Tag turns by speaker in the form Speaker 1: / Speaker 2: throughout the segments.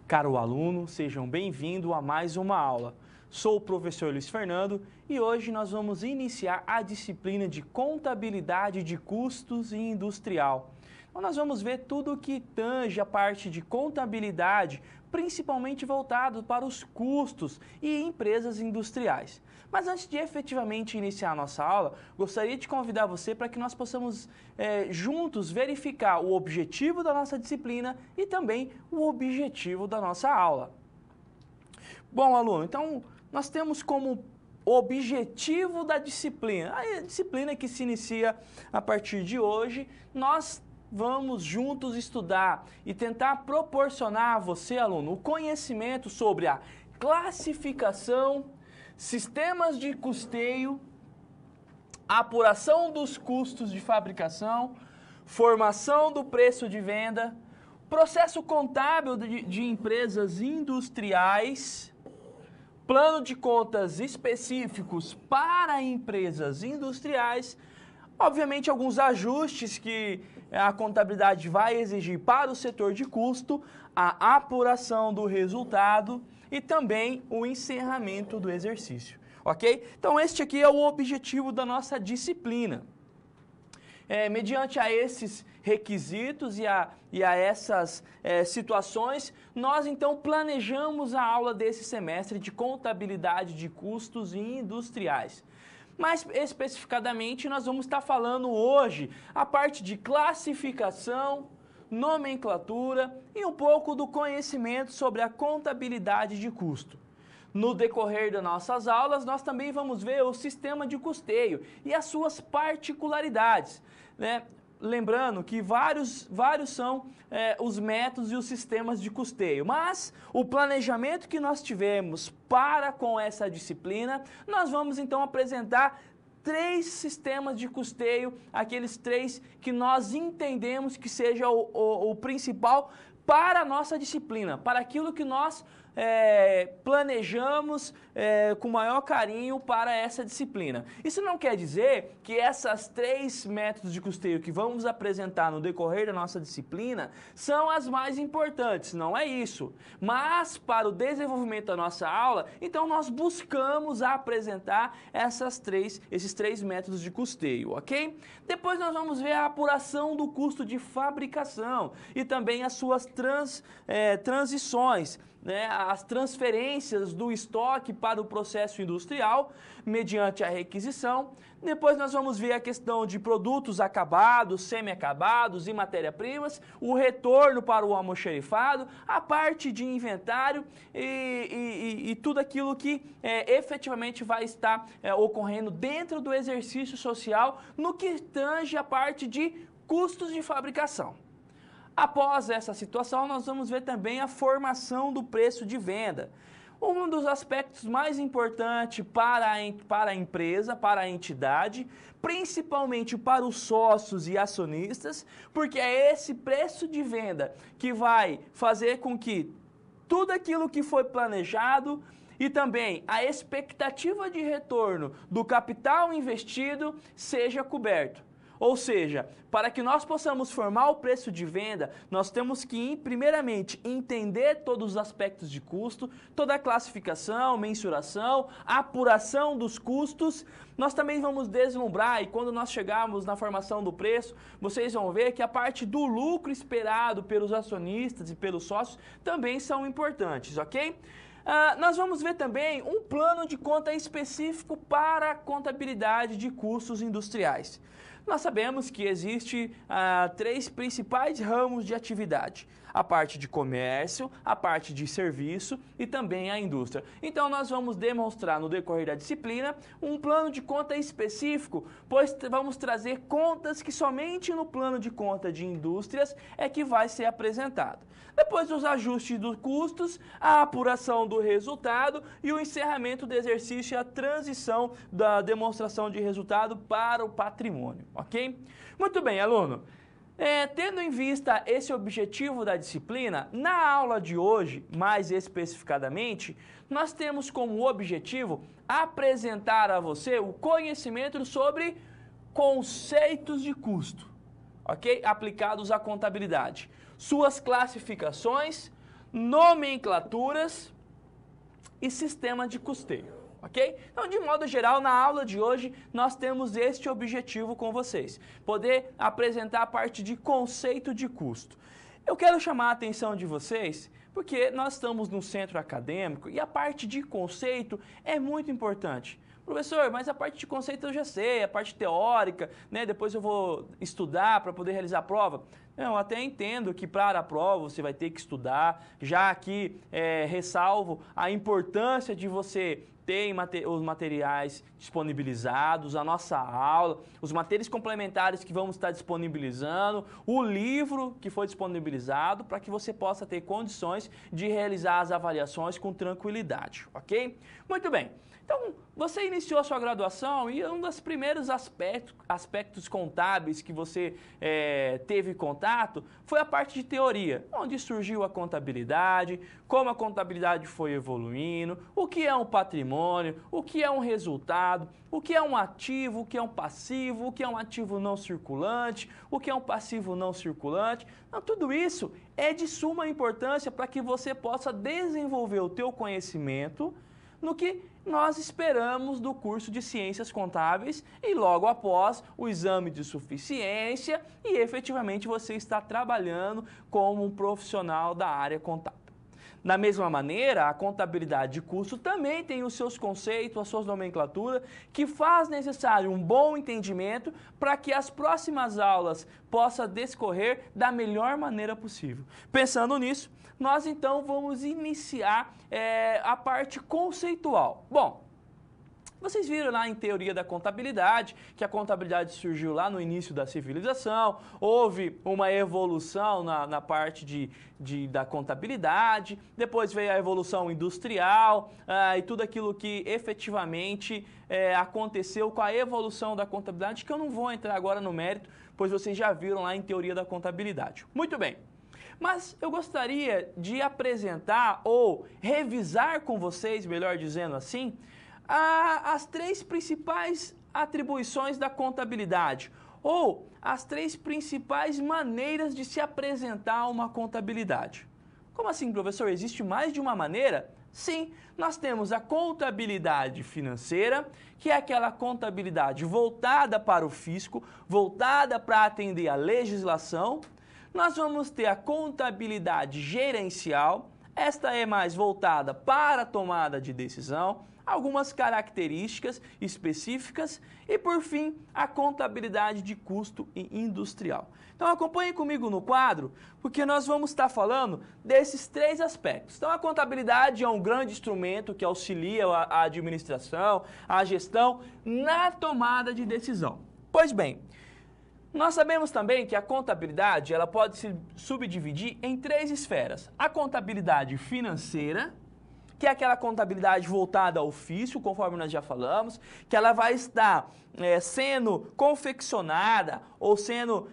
Speaker 1: Caro aluno, sejam bem-vindos a mais uma aula. Sou o professor Luiz Fernando e hoje nós vamos iniciar a disciplina de Contabilidade de Custos e Industrial. Então nós vamos ver tudo o que tange a parte de contabilidade, principalmente voltado para os custos e empresas industriais. Mas antes de efetivamente iniciar a nossa aula, gostaria de convidar você para que nós possamos juntos verificar o objetivo da nossa disciplina e também o objetivo da nossa aula. Bom, aluno, então nós temos como objetivo da disciplina, a disciplina que se inicia a partir de hoje, nós vamos juntos estudar e tentar proporcionar a você, aluno, o conhecimento sobre a classificação, sistemas de custeio, apuração dos custos de fabricação, formação do preço de venda, processo contábil de empresas industriais, plano de contas específicos para empresas industriais, obviamente alguns ajustes que a contabilidade vai exigir para o setor de custo, a apuração do resultado e também o encerramento do exercício, ok? Então este aqui é o objetivo da nossa disciplina. Mediante a esses requisitos e a essas situações, nós então planejamos a aula desse semestre de Contabilidade de Custos e Industriais. Mais especificadamente, nós vamos estar falando hoje a parte de classificação, nomenclatura e um pouco do conhecimento sobre a contabilidade de custo. No decorrer das nossas aulas, nós também vamos ver o sistema de custeio e as suas particularidades, né? Lembrando que vários são os métodos e os sistemas de custeio, mas o planejamento que nós tivemos para com essa disciplina, nós vamos então apresentar 3 sistemas de custeio, aqueles 3 que nós entendemos que seja o principal para a nossa disciplina, para aquilo que nós planejamos com maior carinho para essa disciplina. Isso não quer dizer que essas 3 métodos de custeio que vamos apresentar no decorrer da nossa disciplina são as mais importantes, não é isso. Mas para o desenvolvimento da nossa aula, então nós buscamos apresentar esses 3 métodos de custeio, ok? Depois nós vamos ver a apuração do custo de fabricação e também as suas transições, né, as transferências do estoque para o processo industrial, mediante a requisição. Depois nós vamos ver a questão de produtos acabados, semi-acabados e matéria-primas, o retorno para o almoxarifado, a parte de inventário e tudo aquilo que efetivamente vai estar ocorrendo dentro do exercício social no que tange a parte de custos de fabricação. Após essa situação, nós vamos ver também a formação do preço de venda. Um dos aspectos mais importantes para a empresa, para a entidade, principalmente para os sócios e acionistas, porque é esse preço de venda que vai fazer com que tudo aquilo que foi planejado e também a expectativa de retorno do capital investido seja coberto. Ou seja, para que nós possamos formar o preço de venda, nós temos que, primeiramente, entender todos os aspectos de custo, toda a classificação, mensuração, apuração dos custos. Nós também vamos deslumbrar, e quando nós chegarmos na formação do preço, vocês vão ver que a parte do lucro esperado pelos acionistas e pelos sócios também são importantes, ok? Nós vamos ver também um plano de conta específico para a contabilidade de custos industriais. Nós sabemos que existe 3 principais ramos de atividade: a parte de comércio, a parte de serviço e também a indústria. Então nós vamos demonstrar no decorrer da disciplina um plano de conta específico, pois vamos trazer contas que somente no plano de conta de indústrias é que vai ser apresentado. Depois dos ajustes dos custos, a apuração do resultado e o encerramento do exercício e a transição da demonstração de resultado para o patrimônio, ok? Muito bem, aluno. Tendo em vista esse objetivo da disciplina, na aula de hoje, mais especificadamente, nós temos como objetivo apresentar a você o conhecimento sobre conceitos de custo, ok? Aplicados à contabilidade. Suas classificações, nomenclaturas e sistema de custeio, ok? Então, de modo geral, na aula de hoje, nós temos este objetivo com vocês, poder apresentar a parte de conceito de custo. Eu quero chamar a atenção de vocês, porque nós estamos num centro acadêmico e a parte de conceito é muito importante. Professor, mas a parte de conceito eu já sei, a parte teórica, né? Depois eu vou estudar para poder realizar a prova. Eu até entendo que para a prova você vai ter que estudar, já que ressalvo a importância de você ter os materiais disponibilizados, a nossa aula, os materiais complementares que vamos estar disponibilizando, o livro que foi disponibilizado para que você possa ter condições de realizar as avaliações com tranquilidade, ok? Muito bem. Então, você iniciou a sua graduação e um dos primeiros aspectos contábeis que você teve contato foi a parte de teoria, onde surgiu a contabilidade, como a contabilidade foi evoluindo, o que é um patrimônio, o que é um resultado, o que é um ativo, o que é um passivo, o que é um ativo não circulante, o que é um passivo não circulante. Então, tudo isso é de suma importância para que você possa desenvolver o teu conhecimento no que nós esperamos do curso de Ciências Contábeis e logo após o exame de suficiência e efetivamente você está trabalhando como um profissional da área contábil. Da mesma maneira, a contabilidade de custo também tem os seus conceitos, as suas nomenclaturas, que faz necessário um bom entendimento para que as próximas aulas possam discorrer da melhor maneira possível. Pensando nisso, nós então vamos iniciar a parte conceitual. Bom, vocês viram lá em teoria da contabilidade, que a contabilidade surgiu lá no início da civilização, houve uma evolução na parte da contabilidade, depois veio a evolução industrial e tudo aquilo que efetivamente aconteceu com a evolução da contabilidade, que eu não vou entrar agora no mérito, pois vocês já viram lá em teoria da contabilidade. Muito bem. Mas eu gostaria de apresentar ou revisar com vocês, melhor dizendo assim, as três principais atribuições da contabilidade ou as três principais maneiras de se apresentar uma contabilidade. Como assim, professor? Existe mais de uma maneira? Sim, nós temos a contabilidade financeira, que é aquela contabilidade voltada para o fisco, voltada para atender a legislação. Nós vamos ter a contabilidade gerencial, esta é mais voltada para a tomada de decisão, algumas características específicas e, por fim, a contabilidade de custo e industrial. Então, acompanhe comigo no quadro, porque nós vamos estar falando desses três aspectos. Então, a contabilidade é um grande instrumento que auxilia a administração, a gestão na tomada de decisão. Pois bem, nós sabemos também que a contabilidade ela pode se subdividir em três esferas. A contabilidade financeira, que é aquela contabilidade voltada ao ofício, conforme nós já falamos, que ela vai estar sendo confeccionada ou sendo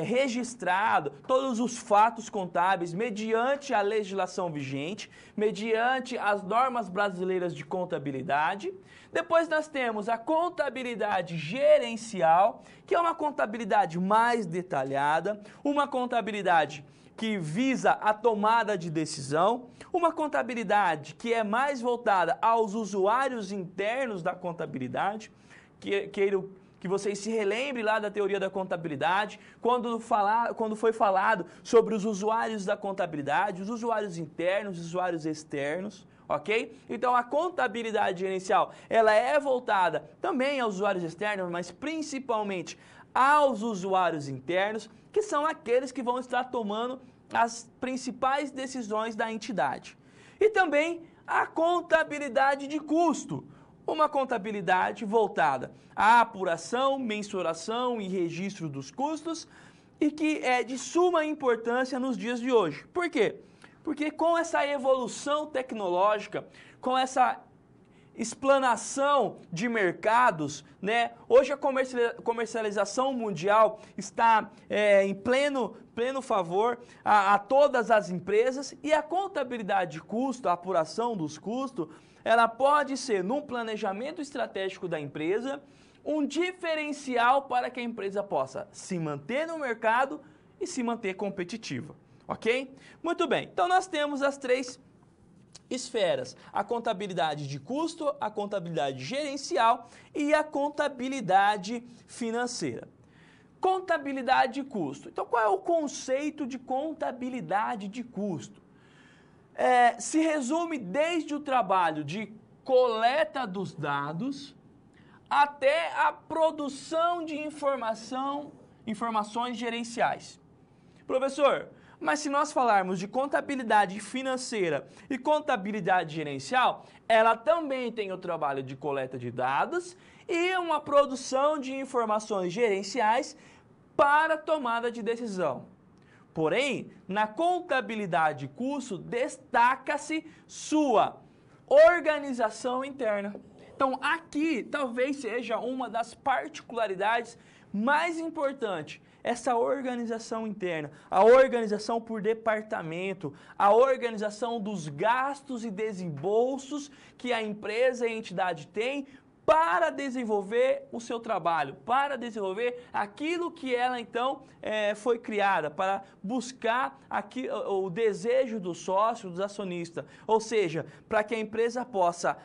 Speaker 1: registrado todos os fatos contábeis mediante a legislação vigente, mediante as normas brasileiras de contabilidade. Depois nós temos a contabilidade gerencial, que é uma contabilidade mais detalhada, uma contabilidade que visa a tomada de decisão, uma contabilidade que é mais voltada aos usuários internos da contabilidade, que vocês se relembrem lá da teoria da contabilidade, quando foi falado sobre os usuários da contabilidade, os usuários internos, os usuários externos, ok? Então a contabilidade gerencial, ela é voltada também aos usuários externos, mas principalmente aos usuários internos, que são aqueles que vão estar tomando as principais decisões da entidade. E também a contabilidade de custo, uma contabilidade voltada à apuração, mensuração e registro dos custos e que é de suma importância nos dias de hoje. Por quê? Porque com essa evolução tecnológica, com essa explanação de mercados, né? Hoje a comercialização mundial está em pleno favor a todas as empresas e a contabilidade de custo, a apuração dos custos, ela pode ser, num planejamento estratégico da empresa, um diferencial para que a empresa possa se manter no mercado e se manter competitiva. Ok? Muito bem, então nós temos as três esferas, a contabilidade de custo, a contabilidade gerencial e a contabilidade financeira. Contabilidade de custo. Então, qual é o conceito de contabilidade de custo? Se resume desde o trabalho de coleta dos dados até a produção de informações gerenciais. Professor, mas se nós falarmos de contabilidade financeira e contabilidade gerencial, ela também tem o trabalho de coleta de dados e uma produção de informações gerenciais para tomada de decisão. Porém, na contabilidade de custo, destaca-se sua organização interna. Então, aqui talvez seja uma das particularidades mais importantes, essa organização interna, a organização por departamento, a organização dos gastos e desembolsos que a empresa e a entidade tem para desenvolver o seu trabalho, para desenvolver aquilo que ela então foi criada, para buscar o desejo do sócio, dos acionistas, ou seja, para que a empresa possa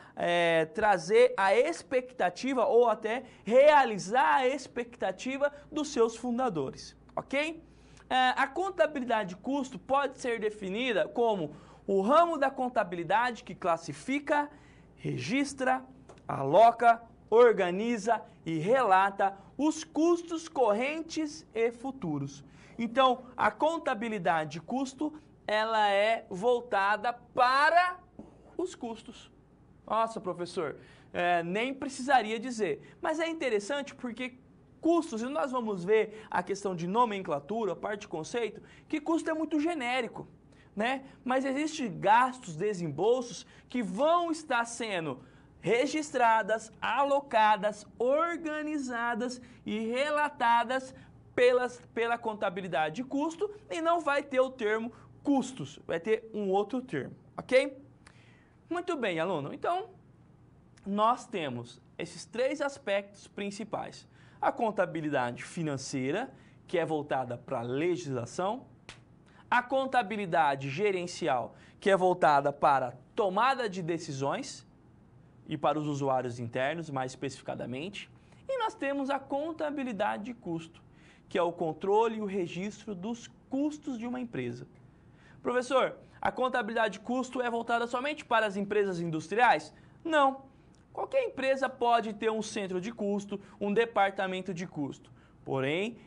Speaker 1: trazer a expectativa ou até realizar a expectativa dos seus fundadores, ok? A contabilidade de custo pode ser definida como o ramo da contabilidade que classifica, registra, aloca, organiza e relata os custos correntes e futuros. Então, a contabilidade de custo, ela é voltada para os custos. Nossa, professor, nem precisaria dizer. Mas é interessante porque custos, e nós vamos ver a questão de nomenclatura, parte de conceito, que custo é muito genérico, né? Mas existem gastos, desembolsos que vão estar sendo registradas, alocadas, organizadas e relatadas pela contabilidade de custo e não vai ter o termo custos, vai ter um outro termo, ok? Muito bem, aluno. Então, nós temos esses três aspectos principais. A contabilidade financeira, que é voltada para a legislação, a contabilidade gerencial, que é voltada para a tomada de decisões, e para os usuários internos, mais especificadamente. E nós temos a contabilidade de custo, que é o controle e o registro dos custos de uma empresa. Professor, a contabilidade de custo é voltada somente para as empresas industriais? Não. Qualquer empresa pode ter um centro de custo, um departamento de custo. Porém,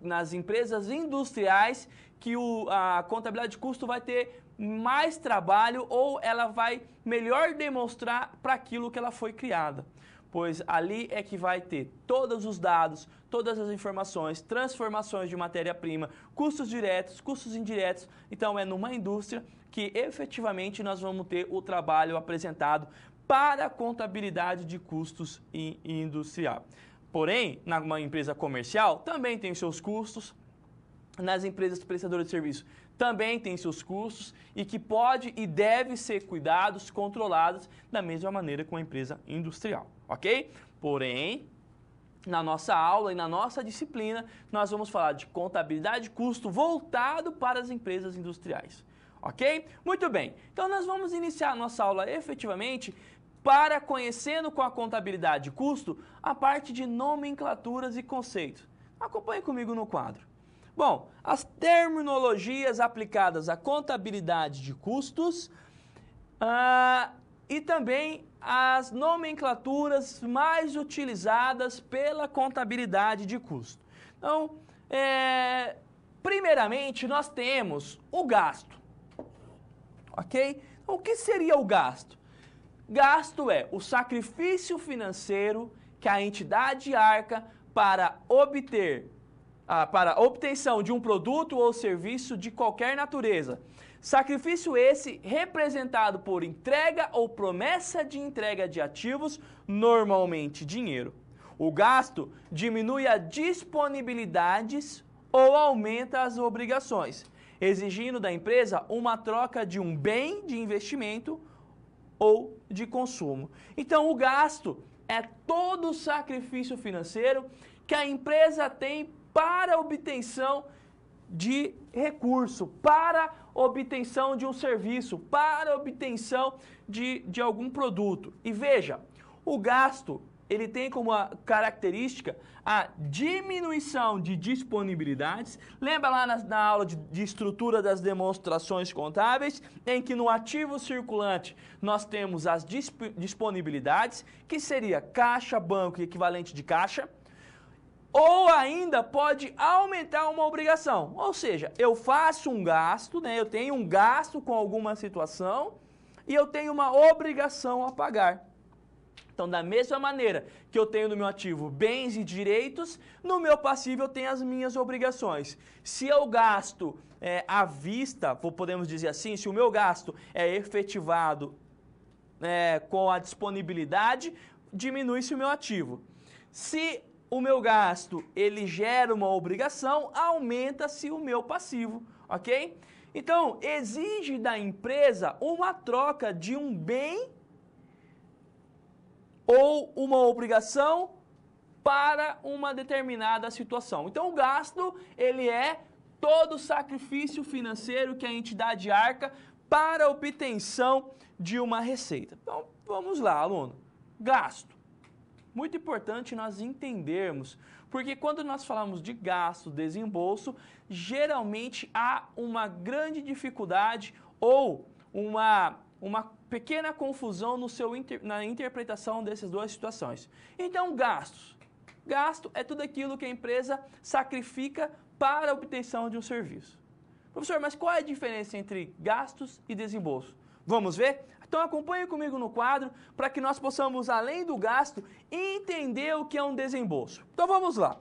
Speaker 1: nas empresas industriais que a contabilidade de custo vai ter mais trabalho ou ela vai melhor demonstrar para aquilo que ela foi criada. Pois ali é que vai ter todos os dados, todas as informações, transformações de matéria-prima, custos diretos, custos indiretos. Então é numa indústria que efetivamente nós vamos ter o trabalho apresentado para a contabilidade de custos industrial. Porém, numa empresa comercial também tem seus custos, nas empresas prestadoras de serviço também tem seus custos e que pode e deve ser cuidados, controlados da mesma maneira que uma empresa industrial, ok? Porém, na nossa aula e na nossa disciplina, nós vamos falar de contabilidade de custo voltado para as empresas industriais, ok? Muito bem, então nós vamos iniciar a nossa aula efetivamente para conhecendo com a contabilidade de custo a parte de nomenclaturas e conceitos. Acompanhe comigo no quadro. Bom, as terminologias aplicadas à contabilidade de custos e também as nomenclaturas mais utilizadas pela contabilidade de custo. Então, primeiramente, nós temos o gasto, ok? Então, o que seria o gasto? Gasto é o sacrifício financeiro que a entidade arca para a obtenção de um produto ou serviço de qualquer natureza. Sacrifício esse representado por entrega ou promessa de entrega de ativos, normalmente dinheiro. O gasto diminui as disponibilidades ou aumenta as obrigações, exigindo da empresa uma troca de um bem de investimento ou de consumo. Então, o gasto é todo o sacrifício financeiro que a empresa tem para a obtenção de recurso para obtenção de um serviço, para obtenção de algum produto. E veja, o gasto, ele tem como característica a diminuição de disponibilidades. Lembra lá na aula de estrutura das demonstrações contábeis, em que no ativo circulante nós temos as disponibilidades, que seria caixa, banco e equivalente de caixa, ou ainda pode aumentar uma obrigação. Ou seja, eu faço um gasto, né? Eu tenho um gasto com alguma situação e eu tenho uma obrigação a pagar. Então, da mesma maneira que eu tenho no meu ativo bens e direitos, no meu passivo eu tenho as minhas obrigações. Se eu gasto à vista, podemos dizer assim, se o meu gasto é efetivado com a disponibilidade, diminui-se o meu ativo. Se o meu gasto ele gera uma obrigação, aumenta-se o meu passivo, ok? Então, exige da empresa uma troca de um bem ou uma obrigação para uma determinada situação. Então, o gasto, ele é todo o sacrifício financeiro que a entidade arca para a obtenção de uma receita. Então, vamos lá, aluno. Gasto. Muito importante nós entendermos, porque quando nós falamos de gasto, desembolso, geralmente há uma grande dificuldade ou uma pequena confusão na interpretação dessas duas situações. Então, gastos. Gasto é tudo aquilo que a empresa sacrifica para a obtenção de um serviço. Professor, mas qual é a diferença entre gastos e desembolso? Vamos ver? Então acompanhe comigo no quadro para que nós possamos, além do gasto, entender o que é um desembolso. Então vamos lá.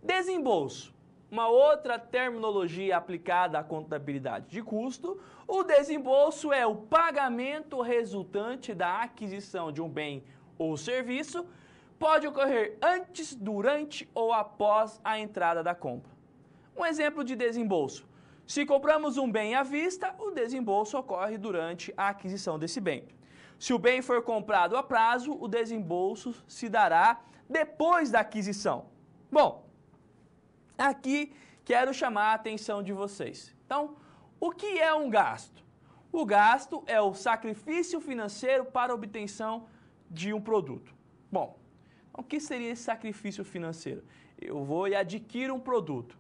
Speaker 1: Desembolso, uma outra terminologia aplicada à contabilidade de custo. O desembolso é o pagamento resultante da aquisição de um bem ou serviço. Pode ocorrer antes, durante ou após a entrada da compra. Um exemplo de desembolso. Se compramos um bem à vista, o desembolso ocorre durante a aquisição desse bem. Se o bem for comprado a prazo, o desembolso se dará depois da aquisição. Bom, aqui quero chamar a atenção de vocês. Então, o que é um gasto? O gasto é o sacrifício financeiro para a obtenção de um produto. Bom, o que seria esse sacrifício financeiro? Eu vou e adquiro um produto.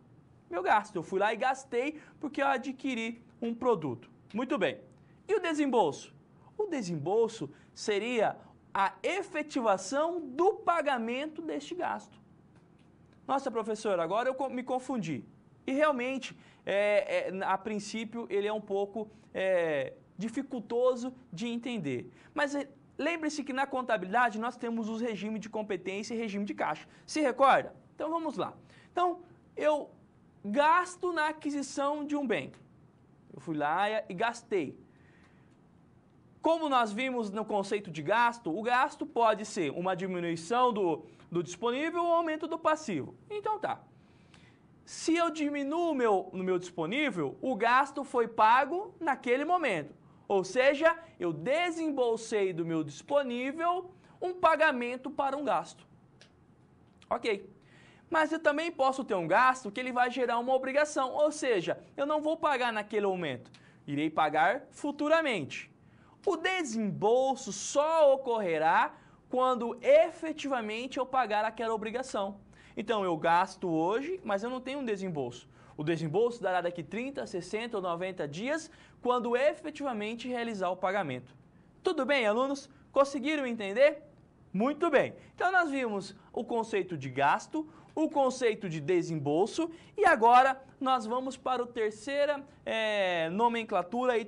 Speaker 1: Meu gasto, eu fui lá e gastei porque eu adquiri um produto. Muito bem. E o desembolso? O desembolso seria a efetivação do pagamento deste gasto. Nossa, professor, agora eu me confundi. E realmente, a princípio, ele é um pouco dificultoso de entender. Mas lembre-se que na contabilidade nós temos os regimes de competência e regime de caixa. Se recorda? Então vamos lá. Então, eu gasto na aquisição de um bem. Eu fui lá e gastei. Como nós vimos no conceito de gasto, o gasto pode ser uma diminuição do disponível ou aumento do passivo. Então tá. Se eu diminuo no meu disponível, o gasto foi pago naquele momento. Ou seja, eu desembolsei do meu disponível um pagamento para um gasto. Ok. Mas eu também posso ter um gasto que ele vai gerar uma obrigação, ou seja, eu não vou pagar naquele momento, irei pagar futuramente. O desembolso só ocorrerá quando efetivamente eu pagar aquela obrigação. Então eu gasto hoje, mas eu não tenho um desembolso. O desembolso dará daqui 30, 60 ou 90 dias, quando efetivamente realizar o pagamento. Tudo bem, alunos? Conseguiram entender? Muito bem. Então nós vimos o conceito de gasto, o conceito de desembolso e agora nós vamos para a terceira nomenclatura e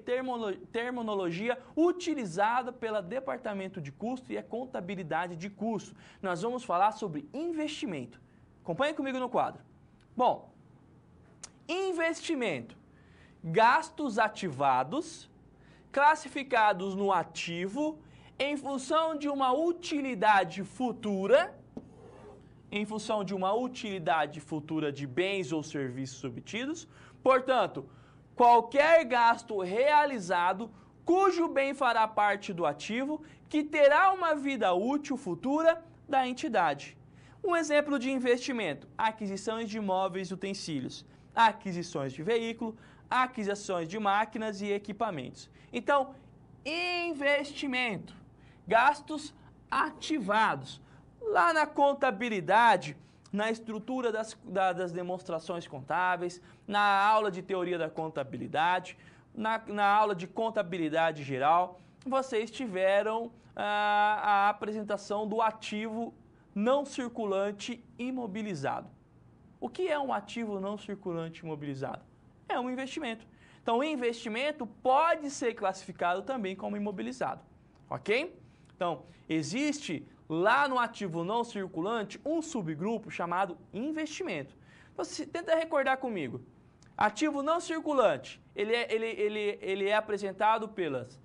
Speaker 1: terminologia utilizada pelo Departamento de Custo e a Contabilidade de Custo. Nós vamos falar sobre investimento. Acompanhe comigo no quadro. Bom, investimento. Gastos ativados, classificados no ativo, em função de uma utilidade futura, de bens ou serviços obtidos. Portanto, qualquer gasto realizado cujo bem fará parte do ativo que terá uma vida útil futura da entidade. Um exemplo de investimento: aquisições de imóveis e utensílios. aquisições de veículo, aquisições de máquinas e equipamentos. Então, investimento, gastos ativados. Lá na contabilidade, na estrutura das demonstrações contábeis, na aula de teoria da contabilidade, na aula de contabilidade geral, vocês tiveram a apresentação do ativo não circulante imobilizado. O que é um ativo não circulante imobilizado? É um investimento. Então, o investimento pode ser classificado também como imobilizado, ok? Então, existe lá no ativo não circulante um subgrupo chamado investimento. Você tenta recordar comigo. Ativo não circulante, ele é apresentado pelas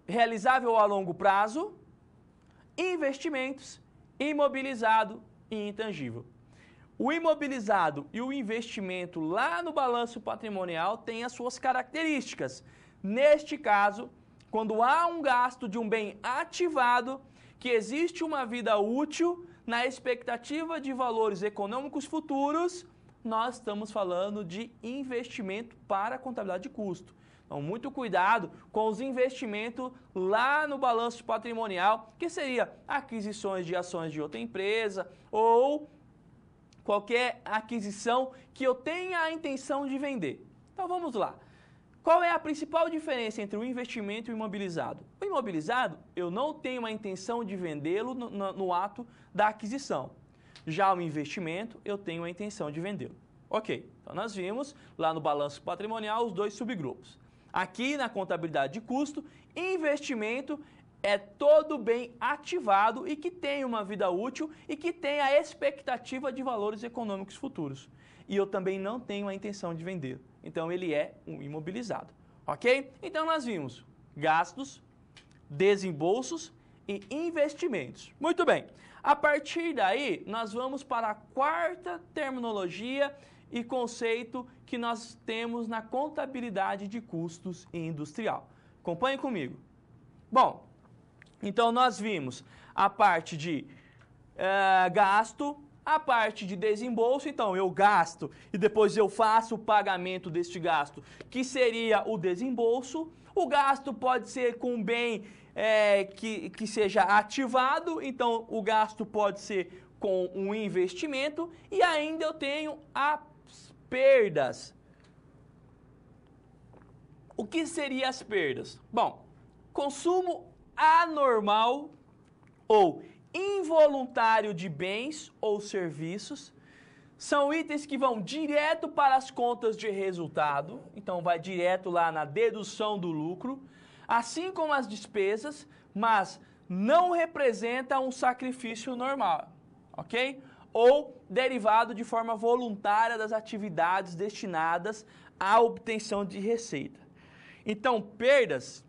Speaker 1: realizável a longo prazo, investimentos, imobilizado e intangível. O imobilizado e o investimento lá no balanço patrimonial têm as suas características. Neste caso, quando há um gasto de um bem ativado, que existe uma vida útil na expectativa de valores econômicos futuros, nós estamos falando de investimento para a contabilidade de custo. Então, muito cuidado com os investimentos lá no balanço patrimonial, que seria aquisições de ações de outra empresa ou qualquer aquisição que eu tenha a intenção de vender. Então, vamos lá. Qual é a principal diferença entre o investimento e o imobilizado? O imobilizado, eu não tenho a intenção de vendê-lo no ato da aquisição. Já o investimento, eu tenho a intenção de vendê-lo. Ok, então nós vimos lá no balanço patrimonial os dois subgrupos. Aqui na contabilidade de custo, investimento é todo bem ativado e que tem uma vida útil e que tem a expectativa de valores econômicos futuros. E eu também não tenho a intenção de vender. Então, ele é um imobilizado. Ok? Então, nós vimos gastos, desembolsos e investimentos. Muito bem. A partir daí, nós vamos para a quarta terminologia e conceito que nós temos na contabilidade de custos e industrial. Acompanhe comigo. Bom, então nós vimos a parte de gasto, a parte de desembolso. Então eu gasto e depois eu faço o pagamento deste gasto, que seria o desembolso. O gasto pode ser com bem que seja ativado, então o gasto pode ser com um investimento. E ainda eu tenho as perdas. O que seriam as perdas? Bom, consumo anormal ou involuntário de bens ou serviços são itens que vão direto para as contas de resultado, então vai direto lá na dedução do lucro, assim como as despesas, mas não representa um sacrifício normal, ok? Ou derivado de forma voluntária das atividades destinadas à obtenção de receita. Então, perdas,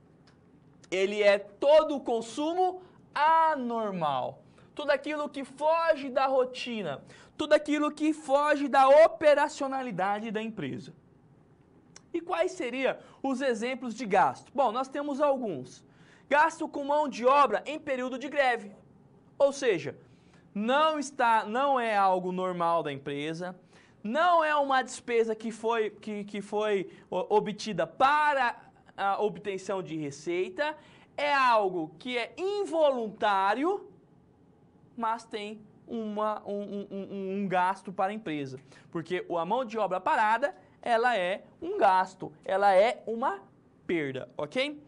Speaker 1: ele é todo o consumo anormal. Tudo aquilo que foge da rotina, tudo aquilo que foge da operacionalidade da empresa. E quais seriam os exemplos de gasto? Bom, nós temos alguns. Gasto com mão de obra em período de greve. Ou seja, não é algo normal da empresa, não é uma despesa que foi obtida para a obtenção de receita, é algo que é involuntário, mas tem um gasto para a empresa. Porque a mão de obra parada, ela é um gasto, ela é uma perda, ok?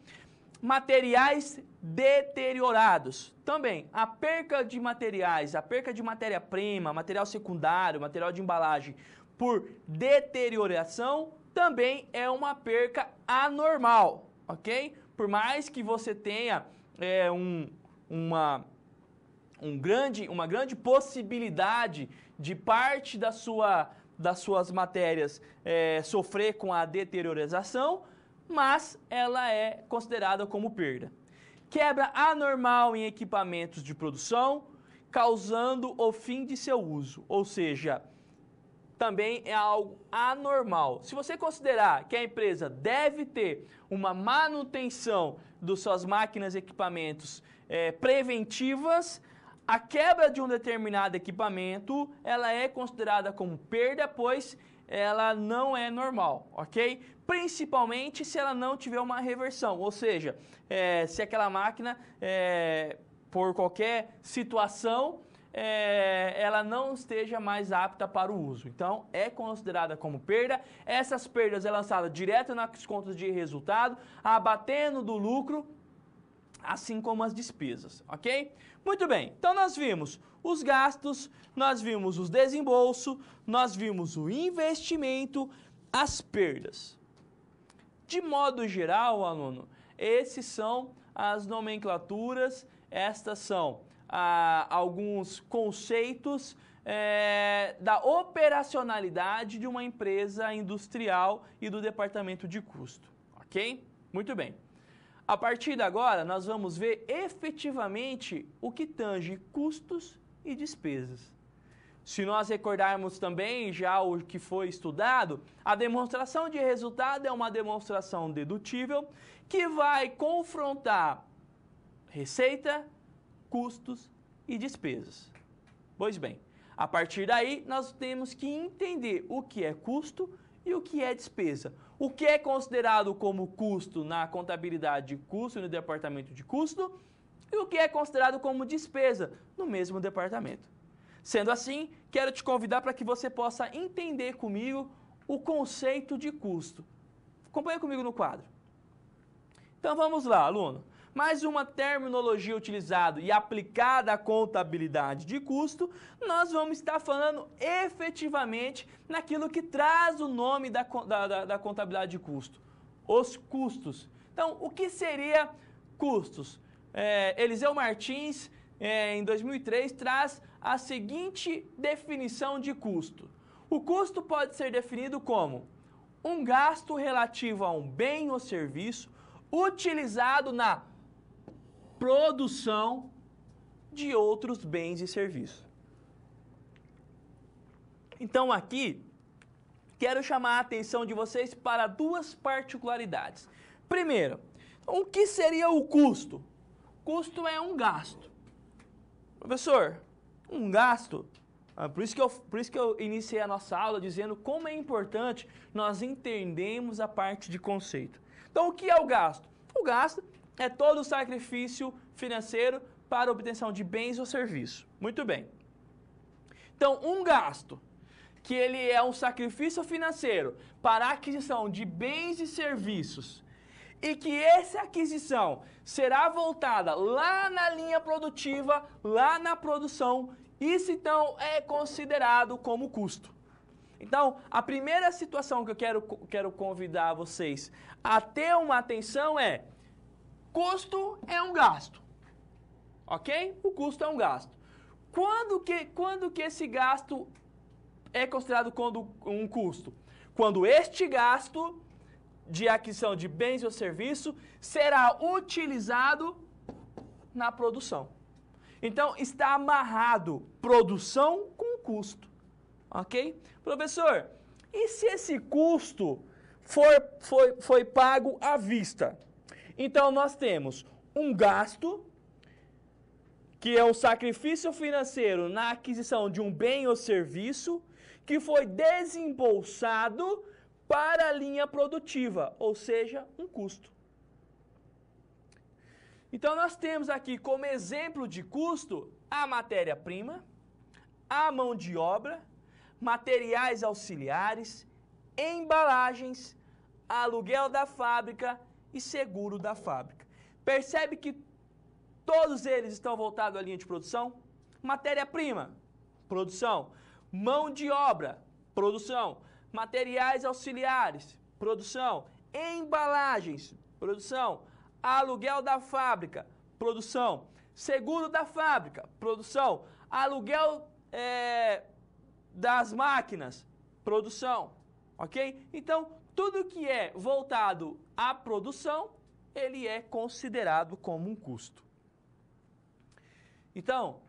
Speaker 1: Materiais deteriorados. Também, a perca de materiais, a perca de matéria-prima, material secundário, material de embalagem, por deterioração, também é uma perca anormal, ok? Por mais que você tenha uma grande possibilidade de parte das suas matérias sofrer com a deteriorização, mas ela é considerada como perda. Quebra anormal em equipamentos de produção, causando o fim de seu uso, ou seja, também é algo anormal. Se você considerar que a empresa deve ter uma manutenção das suas máquinas e equipamentos preventivas, a quebra de um determinado equipamento, ela é considerada como perda, pois ela não é normal, ok? Principalmente se ela não tiver uma reversão, ou seja, se aquela máquina, por qualquer situação, ela não esteja mais apta para o uso. Então, é considerada como perda. Essas perdas é lançada direto nas contas de resultado, abatendo do lucro, assim como as despesas, ok? Muito bem, então nós vimos os gastos, nós vimos os desembolsos, nós vimos o investimento, as perdas. De modo geral, aluno, esses são as nomenclaturas, estas são alguns conceitos da operacionalidade de uma empresa industrial e do departamento de custo, ok? Muito bem. A partir de agora, nós vamos ver efetivamente o que tange custos e despesas. Se nós recordarmos também já o que foi estudado, a demonstração de resultado é uma demonstração dedutível que vai confrontar receita, custos e despesas. Pois bem, a partir daí nós temos que entender o que é custo e o que é despesa. O que é considerado como custo na contabilidade de custo e no departamento de custo e o que é considerado como despesa no mesmo departamento. Sendo assim, quero te convidar para que você possa entender comigo o conceito de custo. Acompanhe comigo no quadro. Então vamos lá, aluno. Mais uma terminologia utilizada e aplicada à contabilidade de custo, nós vamos estar falando efetivamente naquilo que traz o nome da contabilidade de custo, os custos. Então, o que seria custos? Eliseu Martins, em 2003, traz a seguinte definição de custo. O custo pode ser definido como um gasto relativo a um bem ou serviço utilizado na produção de outros bens e serviços. Então aqui, quero chamar a atenção de vocês para duas particularidades. Primeiro, o que seria o custo? Custo é um gasto. Professor, um gasto? Por isso que eu iniciei a nossa aula dizendo como é importante nós entendermos a parte de conceito. Então o que é o gasto? O gasto é todo o sacrifício financeiro para a obtenção de bens ou serviços. Muito bem. Então, um gasto, que ele é um sacrifício financeiro para a aquisição de bens e serviços, e que essa aquisição será voltada lá na linha produtiva, lá na produção, isso então é considerado como custo. Então, a primeira situação que eu quero convidar vocês a ter uma atenção é: custo é um gasto, ok? O custo é um gasto. Quando que esse gasto é considerado um custo? Quando este gasto de aquisição de bens ou serviços será utilizado na produção. Então, está amarrado produção com custo, ok? Professor, e se esse custo foi pago à vista? Então, nós temos um gasto, que é um sacrifício financeiro na aquisição de um bem ou serviço, que foi desembolsado para a linha produtiva, ou seja, um custo. Então, nós temos aqui como exemplo de custo a matéria-prima, a mão de obra, materiais auxiliares, embalagens, aluguel da fábrica e seguro da fábrica. Percebe que todos eles estão voltados à linha de produção? Matéria-prima, produção. Mão de obra, produção. Materiais auxiliares, produção. Embalagens, produção. Aluguel da fábrica, produção. Seguro da fábrica, produção. Aluguel das máquinas, produção. Ok? Então, tudo que é voltado à produção, ele é considerado como um custo. Então,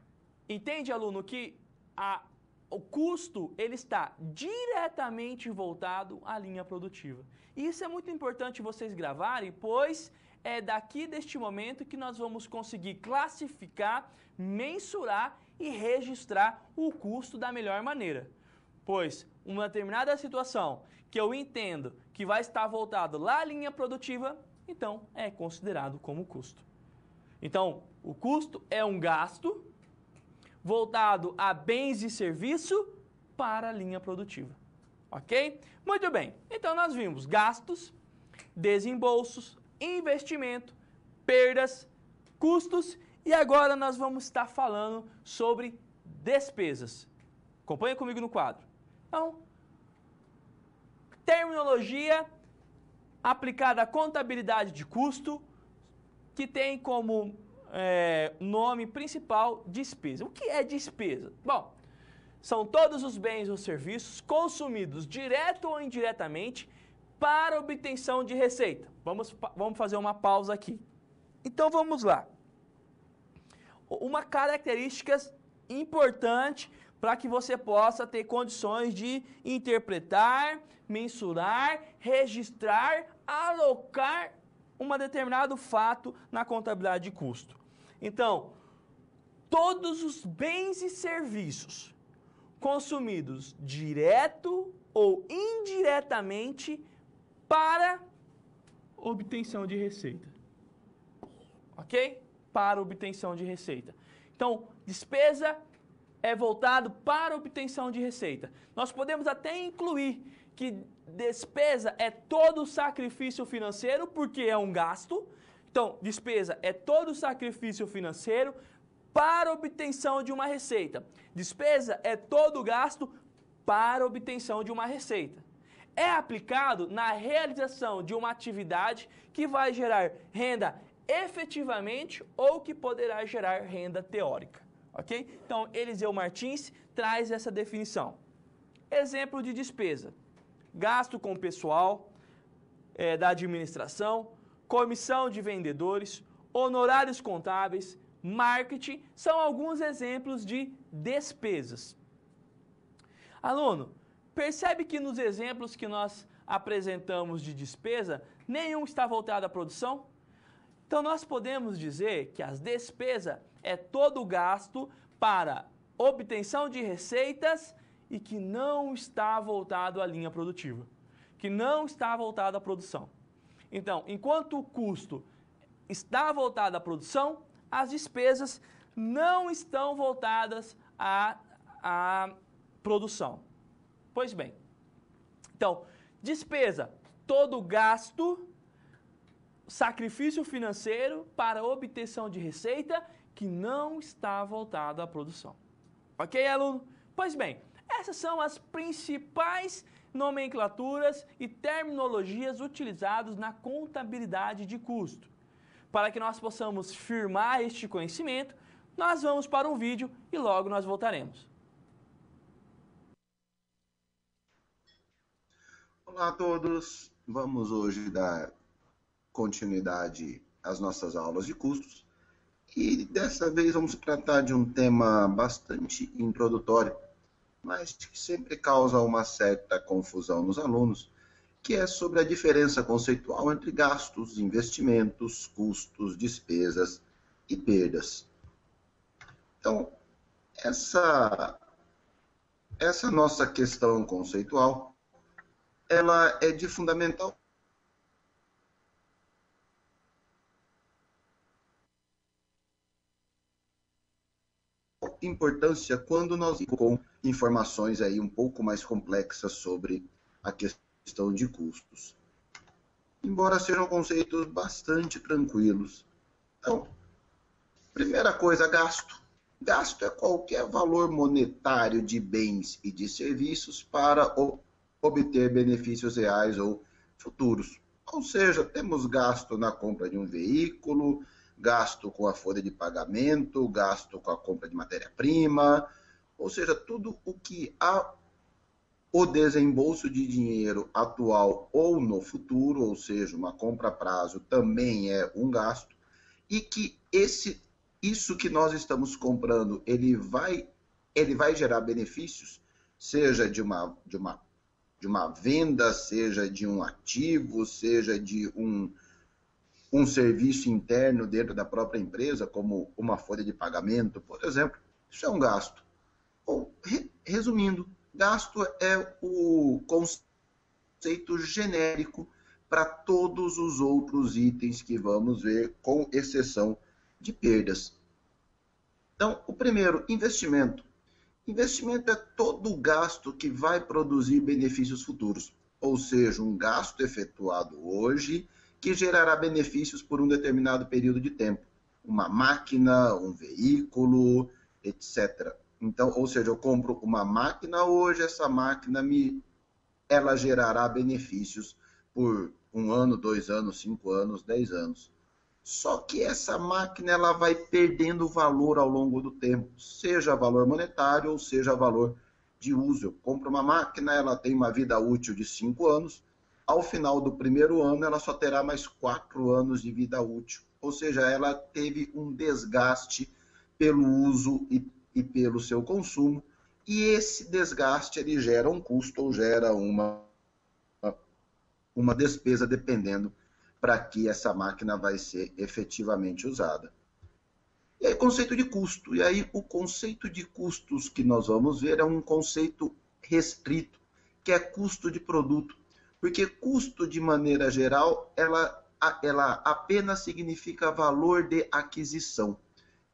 Speaker 1: entende, aluno, que o custo ele está diretamente voltado à linha produtiva. E isso é muito importante vocês gravarem, pois é daqui deste momento que nós vamos conseguir classificar, mensurar e registrar o custo da melhor maneira. Pois uma determinada situação que eu entendo que vai estar voltado lá à linha produtiva, então é considerado como custo. Então, o custo é um gasto voltado a bens e serviço para a linha produtiva. Ok? Muito bem. Então, nós vimos gastos, desembolsos, investimento, perdas, custos e agora nós vamos estar falando sobre despesas. Acompanha comigo no quadro. Então, terminologia aplicada à contabilidade de custo, que tem como nome principal despesa. O que é despesa? Bom, são todos os bens ou serviços consumidos direto ou indiretamente para obtenção de receita. Vamos fazer uma pausa aqui. Então vamos lá. Uma característica importante para que você possa ter condições de interpretar, mensurar, registrar, alocar um determinado fato na contabilidade de custo. Então, todos os bens e serviços consumidos direto ou indiretamente para obtenção de receita. Ok? Para obtenção de receita. Então, despesa é voltado para obtenção de receita. Nós podemos até incluir que despesa é todo sacrifício financeiro, porque é um gasto. Então, despesa é todo sacrifício financeiro para obtenção de uma receita. Despesa é todo gasto para obtenção de uma receita. É aplicado na realização de uma atividade que vai gerar renda efetivamente ou que poderá gerar renda teórica. Ok? Então, Eliseu Martins traz essa definição. Exemplo de despesa: gasto com pessoal da administração, comissão de vendedores, honorários contábeis, marketing, são alguns exemplos de despesas. Aluno, percebe que nos exemplos que nós apresentamos de despesa, nenhum está voltado à produção? Então, nós podemos dizer que as despesas é todo gasto para obtenção de receitas e que não está voltado à linha produtiva, que não está voltado à produção. Então, enquanto o custo está voltado à produção, as despesas não estão voltadas à produção. Pois bem, então, despesa, todo gasto, sacrifício financeiro para obtenção de receita que não está voltado à produção. Ok, aluno? Pois bem, essas são as principais nomenclaturas e terminologias utilizadas na contabilidade de custo. Para que nós possamos firmar este conhecimento, nós vamos para um vídeo e logo nós voltaremos.
Speaker 2: Olá a todos, vamos hoje dar continuidade às nossas aulas de custos e dessa vez vamos tratar de um tema bastante introdutório, mas que sempre causa uma certa confusão nos alunos, que é sobre a diferença conceitual entre gastos, investimentos, custos, despesas e perdas. Então, essa nossa questão conceitual, ela é de fundamental importância quando nós com informações aí um pouco mais complexas sobre a questão de custos. Embora sejam conceitos bastante tranquilos. Então, primeira coisa, gasto. Gasto é qualquer valor monetário de bens e de serviços para obter benefícios reais ou futuros. Ou seja, temos gasto na compra de um veículo, gasto com a folha de pagamento, gasto com a compra de matéria-prima, ou seja, tudo o que há o desembolso de dinheiro atual ou no futuro, ou seja, uma compra a prazo também é um gasto, e que isso que nós estamos comprando, ele vai gerar benefícios, seja de uma venda, seja de um ativo, seja de um serviço interno dentro da própria empresa, como uma folha de pagamento, por exemplo. Isso é um gasto. Ou, resumindo, Gasto é o conceito genérico para todos os outros itens que vamos ver, com exceção de perdas. Então, o primeiro, investimento. Investimento é todo gasto que vai produzir benefícios futuros, ou seja, um gasto efetuado hoje que gerará benefícios por um determinado período de tempo. Uma máquina, um veículo, etc. Então, ou seja, eu compro uma máquina hoje, essa máquina ela gerará benefícios por 1 ano, 2 anos, 5 anos, 10 anos. Só que essa máquina ela vai perdendo valor ao longo do tempo, seja valor monetário ou seja valor de uso. Eu compro uma máquina, ela tem uma vida útil de 5 anos, ao final do primeiro ano ela só terá mais 4 anos de vida útil. Ou seja, ela teve um desgaste pelo uso e pelo seu consumo, e esse desgaste ele gera um custo ou gera uma despesa, dependendo para que essa máquina vai ser efetivamente usada. E aí, conceito de custo. E aí, o conceito de custos que nós vamos ver é um conceito restrito, que é custo de produto. Porque custo, de maneira geral, ela apenas significa valor de aquisição.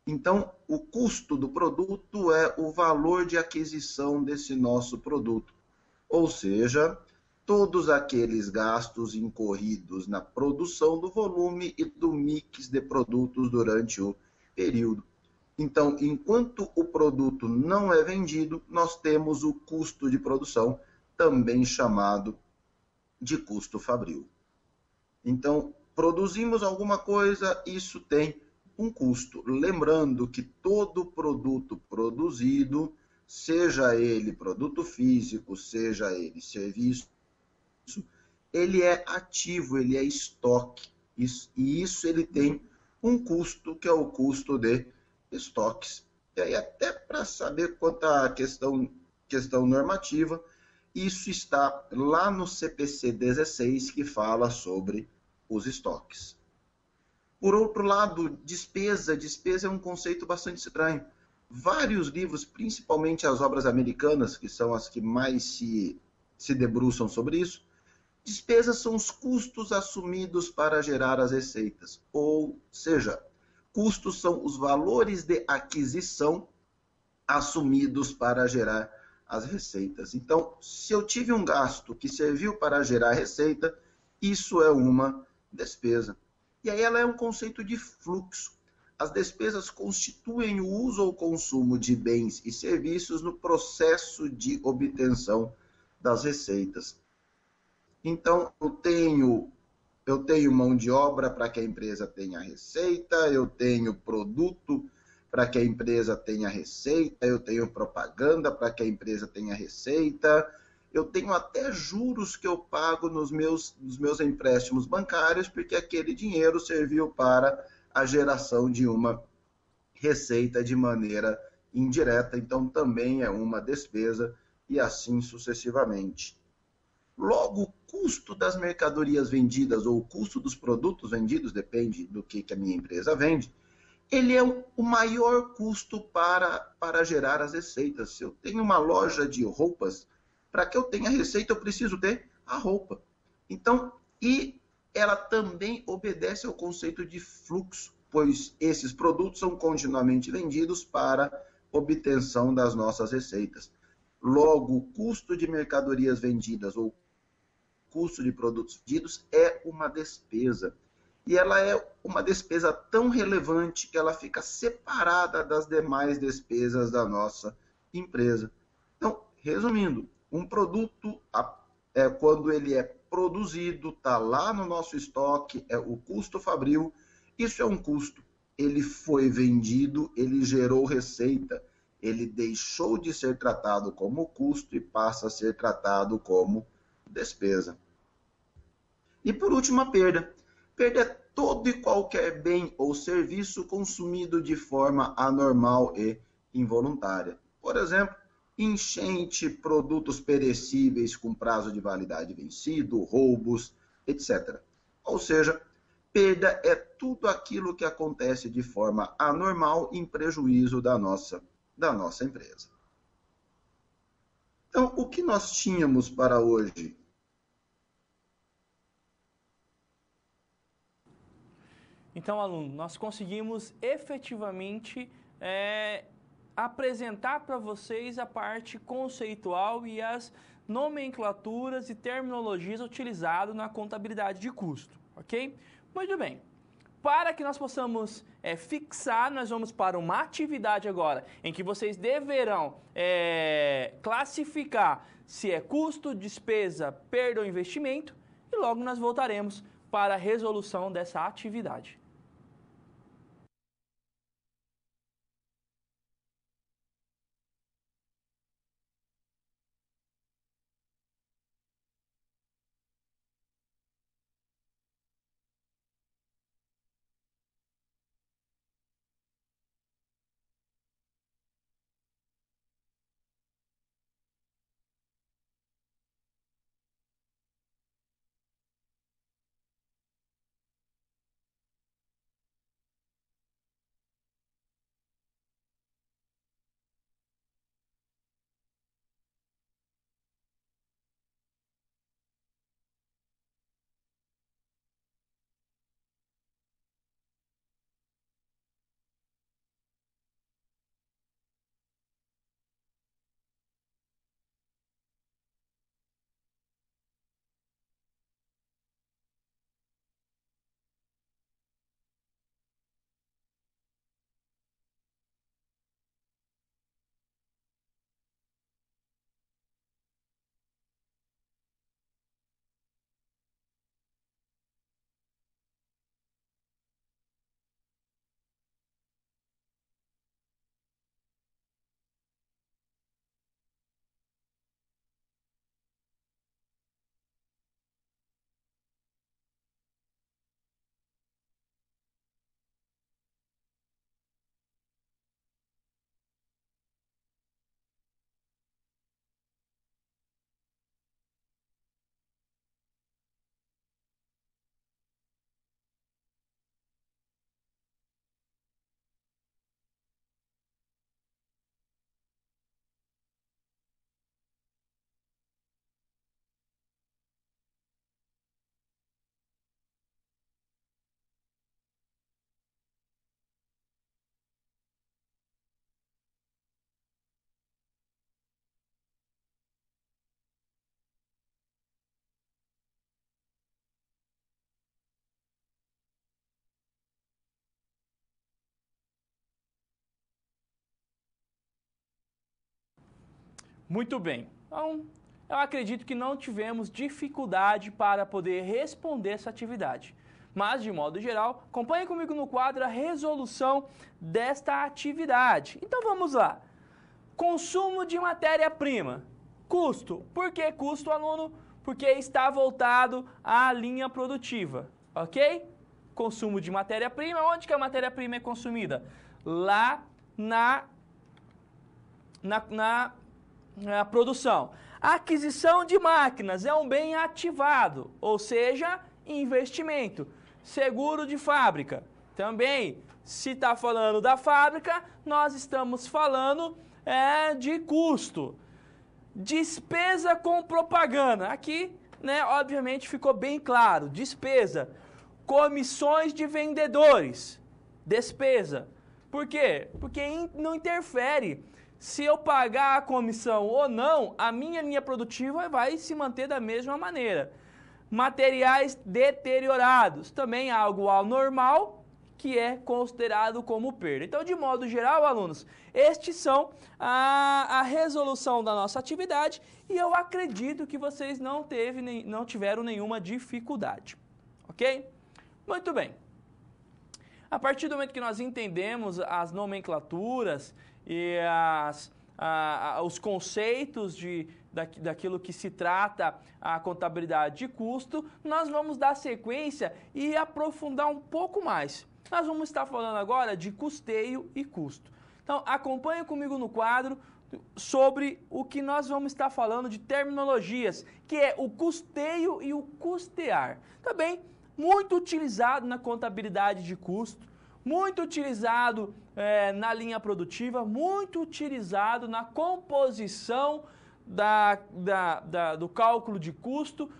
Speaker 2: Então, o custo do produto é o valor de aquisição desse nosso produto. Ou seja, todos aqueles gastos incorridos na produção do volume e do mix de produtos durante o período. Então, enquanto o produto não é vendido, nós temos o custo de produção, também chamado de custo fabril. Então, produzimos alguma coisa, isso tem um custo. Lembrando que todo produto produzido, seja ele produto físico, seja ele serviço, ele é ativo, ele é estoque. E isso ele tem um custo, que é o custo de estoques. E aí, até para saber quanto à questão normativa, isso está lá no CPC 16, que fala sobre os estoques. Por outro lado, despesa. Despesa é um conceito bastante estranho. Vários livros, principalmente as obras americanas, que são as que mais se debruçam sobre isso, despesas são os custos assumidos para gerar as receitas. Ou seja, custos são os valores de aquisição assumidos para gerar as receitas. Então, se eu tive um gasto que serviu para gerar receita, isso é uma despesa. E aí ela é um conceito de fluxo. As despesas constituem o uso ou consumo de bens e serviços no processo de obtenção das receitas. Então, eu tenho mão de obra para que a empresa tenha receita, eu tenho produto para que a empresa tenha receita, eu tenho propaganda para que a empresa tenha receita, eu tenho até juros que eu pago nos meus empréstimos bancários, porque aquele dinheiro serviu para a geração de uma receita de maneira indireta, então também é uma despesa, e assim sucessivamente. Logo, o custo das mercadorias vendidas ou o custo dos produtos vendidos, depende do que a minha empresa vende, ele é o maior custo para gerar as receitas. Se eu tenho uma loja de roupas, para que eu tenha receita, eu preciso ter a roupa. Então, e ela também obedece ao conceito de fluxo, pois esses produtos são continuamente vendidos para obtenção das nossas receitas. Logo, o custo de mercadorias vendidas ou custo de produtos vendidos é uma despesa. E ela é uma despesa tão relevante que ela fica separada das demais despesas da nossa empresa. Então, resumindo, um produto, quando ele é produzido, está lá no nosso estoque, é o custo fabril, isso é um custo. Ele foi vendido, ele gerou receita, ele deixou de ser tratado como custo e passa a ser tratado como despesa. E por último, a perda. Perda é todo e qualquer bem ou serviço consumido de forma anormal e involuntária. Por exemplo, enchente, produtos perecíveis com prazo de validade vencido, roubos, etc. Ou seja, perda é tudo aquilo que acontece de forma anormal em prejuízo da nossa empresa. Então, o que nós tínhamos para hoje?
Speaker 1: Então, aluno, nós conseguimos efetivamente apresentar para vocês a parte conceitual e as nomenclaturas e terminologias utilizadas na contabilidade de custo, ok? Muito bem. Para que nós possamos fixar, nós vamos para uma atividade agora, em que vocês deverão classificar se é custo, despesa, perda ou investimento, e logo nós voltaremos para a resolução dessa atividade. Muito bem. Então, eu acredito que não tivemos dificuldade para poder responder essa atividade. Mas, de modo geral, acompanhe comigo no quadro a resolução desta atividade. Então, vamos lá. Consumo de matéria-prima. Custo. Por que custo, aluno? Porque está voltado à linha produtiva, ok? Consumo de matéria-prima. Onde que a matéria-prima é consumida? Lá na produção. A aquisição de máquinas é um bem ativado, ou seja, investimento. Seguro de fábrica. Também, se está falando da fábrica, nós estamos falando de custo. Despesa com propaganda. Aqui, né, obviamente ficou bem claro. Despesa. Comissões de vendedores. Despesa. Por quê? Porque não interfere. Se eu pagar a comissão ou não, a minha linha produtiva vai se manter da mesma maneira. Materiais deteriorados, também algo anormal, que é considerado como perda. Então, de modo geral, alunos, estes são a resolução da nossa atividade e eu acredito que vocês não tiveram nenhuma dificuldade, ok? Muito bem. A partir do momento que nós entendemos as nomenclaturas e os conceitos daquilo que se trata a contabilidade de custo, nós vamos dar sequência e aprofundar um pouco mais. Nós vamos estar falando agora de custeio e custo. Então, acompanhe comigo no quadro sobre o que nós vamos estar falando de terminologias, que é o custeio e o custear. Também muito utilizado na contabilidade de custo, muito utilizado na linha produtiva, muito utilizado na composição do cálculo de custo,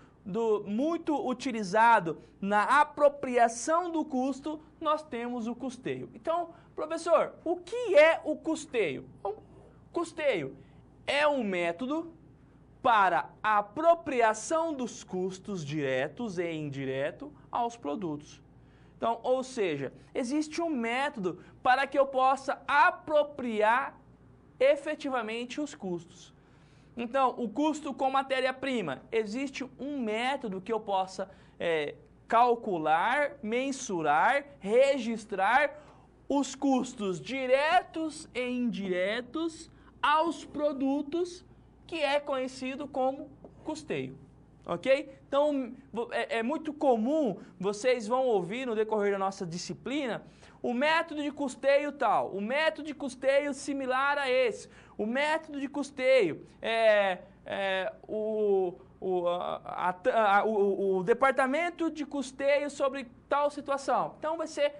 Speaker 1: muito utilizado na apropriação do custo, nós temos o custeio. Então, professor, o que é o custeio? O custeio é um método para a apropriação dos custos diretos e indiretos aos produtos. Então, ou seja, existe um método para que eu possa apropriar efetivamente os custos. Então, o custo com matéria-prima, existe um método que eu possa calcular, mensurar, registrar os custos diretos e indiretos aos produtos, que é conhecido como custeio. Ok? Então, é muito comum, vocês vão ouvir no decorrer da nossa disciplina, o método de custeio tal, o método de custeio similar a esse, o método de custeio, o departamento de custeio sobre tal situação. Então, vai ser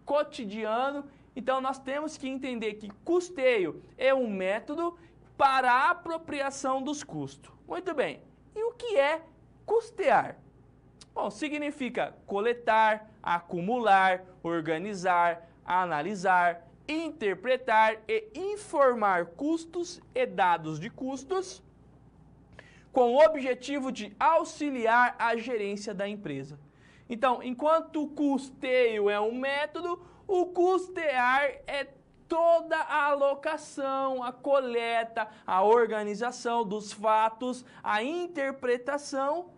Speaker 1: cotidiano. Então, nós temos que entender que custeio é um método para a apropriação dos custos. Muito bem. E o que é custear? Bom, significa coletar, acumular, organizar, analisar, interpretar e informar custos e dados de custos com o objetivo de auxiliar a gerência da empresa. Então, enquanto o custeio é um método, o custear é toda a alocação, a coleta, a organização dos fatos, a interpretação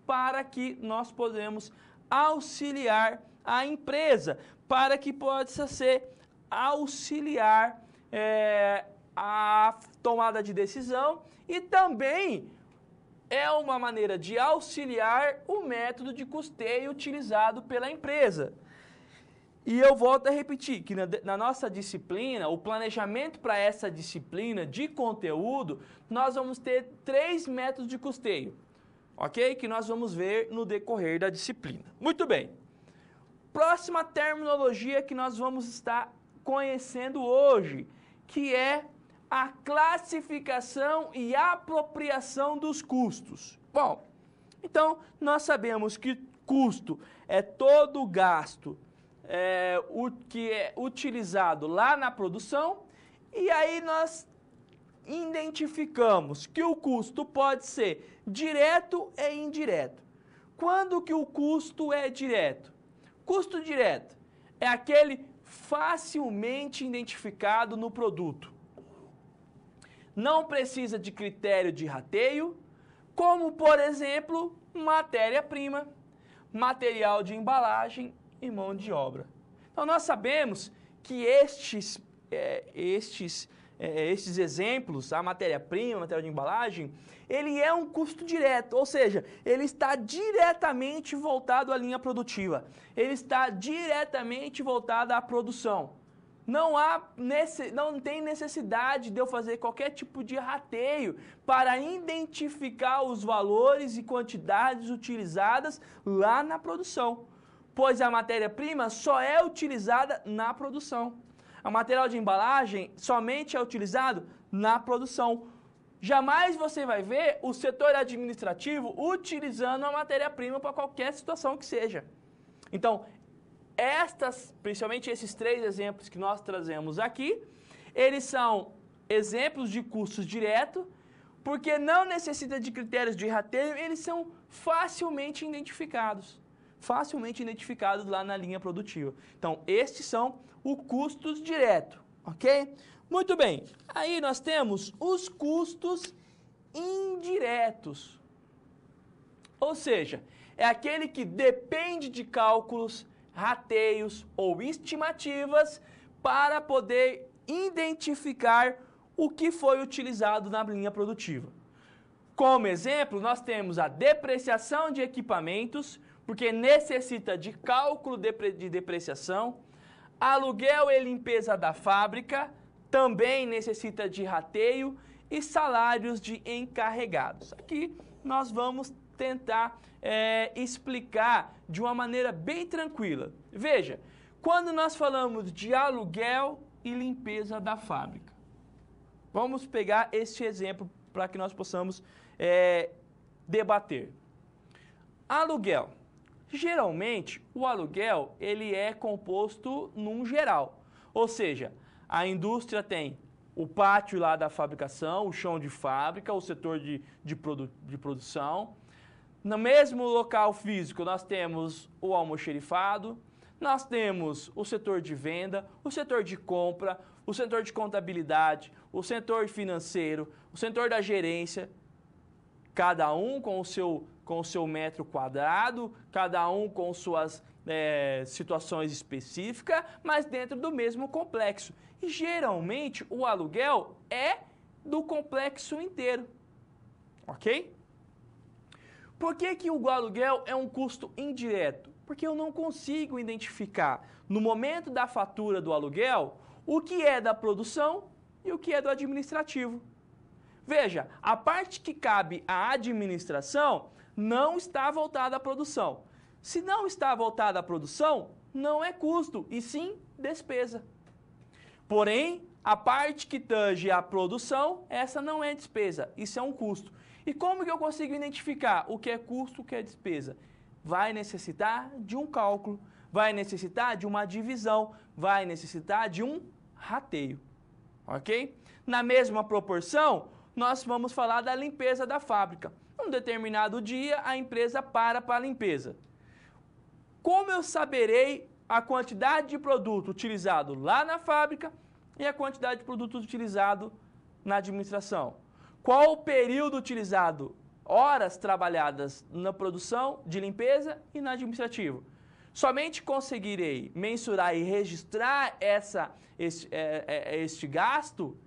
Speaker 1: para que nós podemos auxiliar a empresa, para que possa ser auxiliar a tomada de decisão e também é uma maneira de auxiliar o método de custeio utilizado pela empresa. E eu volto a repetir que na nossa disciplina, o planejamento para essa disciplina de conteúdo, nós vamos ter 3 métodos de custeio, ok? Que nós vamos ver no decorrer da disciplina. Muito bem. Próxima terminologia que nós vamos estar conhecendo hoje, que é a classificação e apropriação dos custos. Bom, então nós sabemos que custo é todo o gasto o que é utilizado lá na produção, e aí nós identificamos que o custo pode ser direto e indireto. Quando que o custo é direto? Custo direto é aquele facilmente identificado no produto. Não precisa de critério de rateio, como, por exemplo, matéria-prima, material de embalagem e mão de obra. Então, nós sabemos que estes exemplos, a matéria-prima, material de embalagem, ele é um custo direto, ou seja, ele está diretamente voltado à linha produtiva, ele está diretamente voltado à produção. Não tem necessidade de eu fazer qualquer tipo de rateio para identificar os valores e quantidades utilizadas lá na produção, pois a matéria-prima só é utilizada na produção. O material de embalagem somente é utilizado na produção. Jamais você vai ver o setor administrativo utilizando a matéria-prima para qualquer situação que seja. Então, principalmente esses 3 exemplos que nós trazemos aqui, eles são exemplos de custos diretos, porque não necessita de critérios de rateio, eles são facilmente identificados lá na linha produtiva. Então, estes são os custos diretos, ok? Muito bem, aí nós temos os custos indiretos, ou seja, é aquele que depende de cálculos, rateios ou estimativas para poder identificar o que foi utilizado na linha produtiva. Como exemplo, nós temos a depreciação de equipamentos, porque necessita de cálculo de depreciação, aluguel e limpeza da fábrica, também necessita de rateio, e salários de encarregados. Aqui nós vamos tentar explicar de uma maneira bem tranquila. Veja, quando nós falamos de aluguel e limpeza da fábrica, vamos pegar este exemplo para que nós possamos debater. Aluguel. Geralmente, o aluguel ele é composto num geral, ou seja, a indústria tem o pátio lá da fabricação, o chão de fábrica, o setor de produção. No mesmo local físico, nós temos o almoxerifado, nós temos o setor de venda, o setor de compra, o setor de contabilidade, o setor financeiro, o setor da gerência, cada um com o seu metro quadrado, cada um com suas situações específicas, mas dentro do mesmo complexo. E geralmente o aluguel é do complexo inteiro, ok? Por que o aluguel é um custo indireto? Porque eu não consigo identificar no momento da fatura do aluguel o que é da produção e o que é do administrativo. Veja, a parte que cabe à administração não está voltada à produção. Se não está voltada à produção, não é custo, e sim despesa. Porém, a parte que tange à produção, essa não é despesa, isso é um custo. E como que eu consigo identificar o que é custo, o que é despesa? Vai necessitar de um cálculo, vai necessitar de uma divisão, vai necessitar de um rateio, ok? Na mesma proporção, nós vamos falar da limpeza da fábrica. Um determinado dia, a empresa para a limpeza. Como eu saberei a quantidade de produto utilizado lá na fábrica e a quantidade de produto utilizado na administração? Qual o período utilizado, horas trabalhadas na produção de limpeza e na administrativa? Somente conseguirei mensurar e registrar este gasto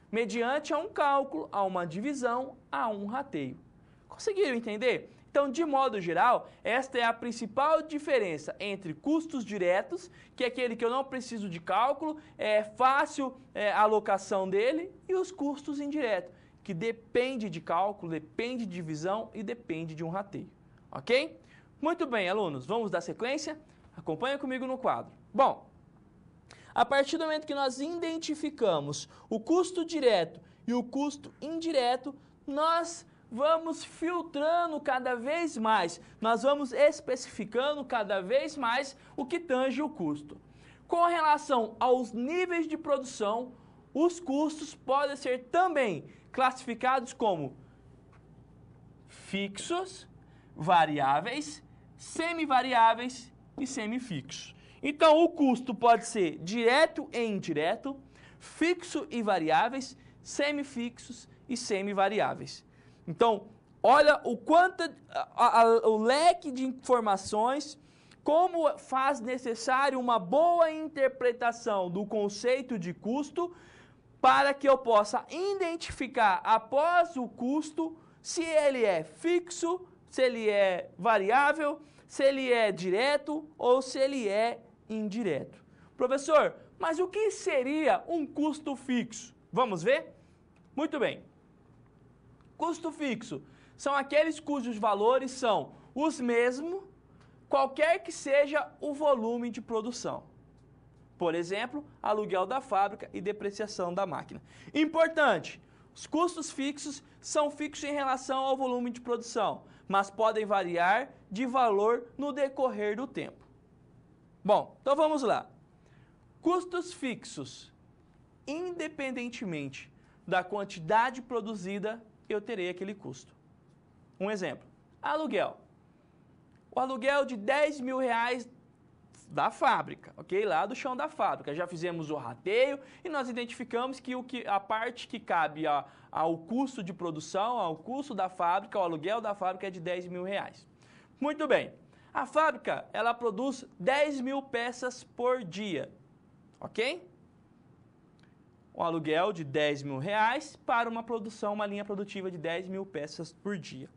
Speaker 1: mediante a um cálculo, a uma divisão, a um rateio. Conseguiram entender? Então, de modo geral, esta é a principal diferença entre custos diretos, que é aquele que eu não preciso de cálculo, é fácil a alocação dele, e os custos indiretos, que depende de cálculo, depende de divisão e depende de um rateio. Ok? Muito bem, alunos, vamos dar sequência? Acompanha comigo no quadro. Bom, a partir do momento que nós identificamos o custo direto e o custo indireto, nós vamos filtrando cada vez mais, nós vamos especificando cada vez mais o que tange o custo. Com relação aos níveis de produção, os custos podem ser também classificados como fixos, variáveis, semivariáveis e semifixos. Então, o custo pode ser direto e indireto, fixo e variáveis, semifixos e semivariáveis. Então, olha o quanto o leque de informações, como faz necessário uma boa interpretação do conceito de custo para que eu possa identificar após o custo se ele é fixo, se ele é variável, se ele é direto ou se ele é indireto. Professor, mas o que seria um custo fixo? Vamos ver? Muito bem. Custo fixo são aqueles cujos valores são os mesmos, qualquer que seja o volume de produção. Por exemplo, aluguel da fábrica e depreciação da máquina. Importante, os custos fixos são fixos em relação ao volume de produção, mas podem variar de valor no decorrer do tempo. Bom, então vamos lá. Custos fixos, independentemente da quantidade produzida, eu terei aquele custo. Um exemplo, aluguel. O aluguel de R$10.000 da fábrica, ok? Lá do chão da fábrica. Já fizemos o rateio e nós identificamos que a parte que cabe ao custo de produção, ao custo da fábrica, ao aluguel da fábrica é de R$10.000. Muito bem. A fábrica, ela produz 10.000 peças por dia, ok? Um aluguel de R$10.000 para uma produção, uma linha produtiva de 10.000 peças por dia.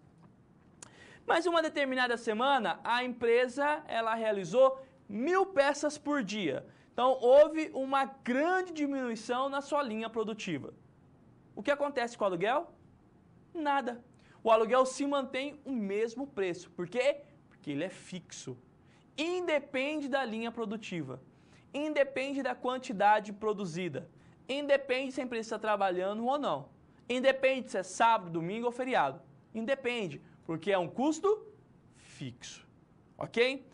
Speaker 1: Mas uma determinada semana, a empresa ela realizou 1.000 peças por dia. Então, houve uma grande diminuição na sua linha produtiva. O que acontece com o aluguel? Nada. O aluguel se mantém o mesmo preço. Por quê? Porque ele é fixo. Independe da linha produtiva. Independe da quantidade produzida. Independe se a empresa está trabalhando ou não. Independe se é sábado, domingo ou feriado. Independe, porque é um custo fixo. Ok?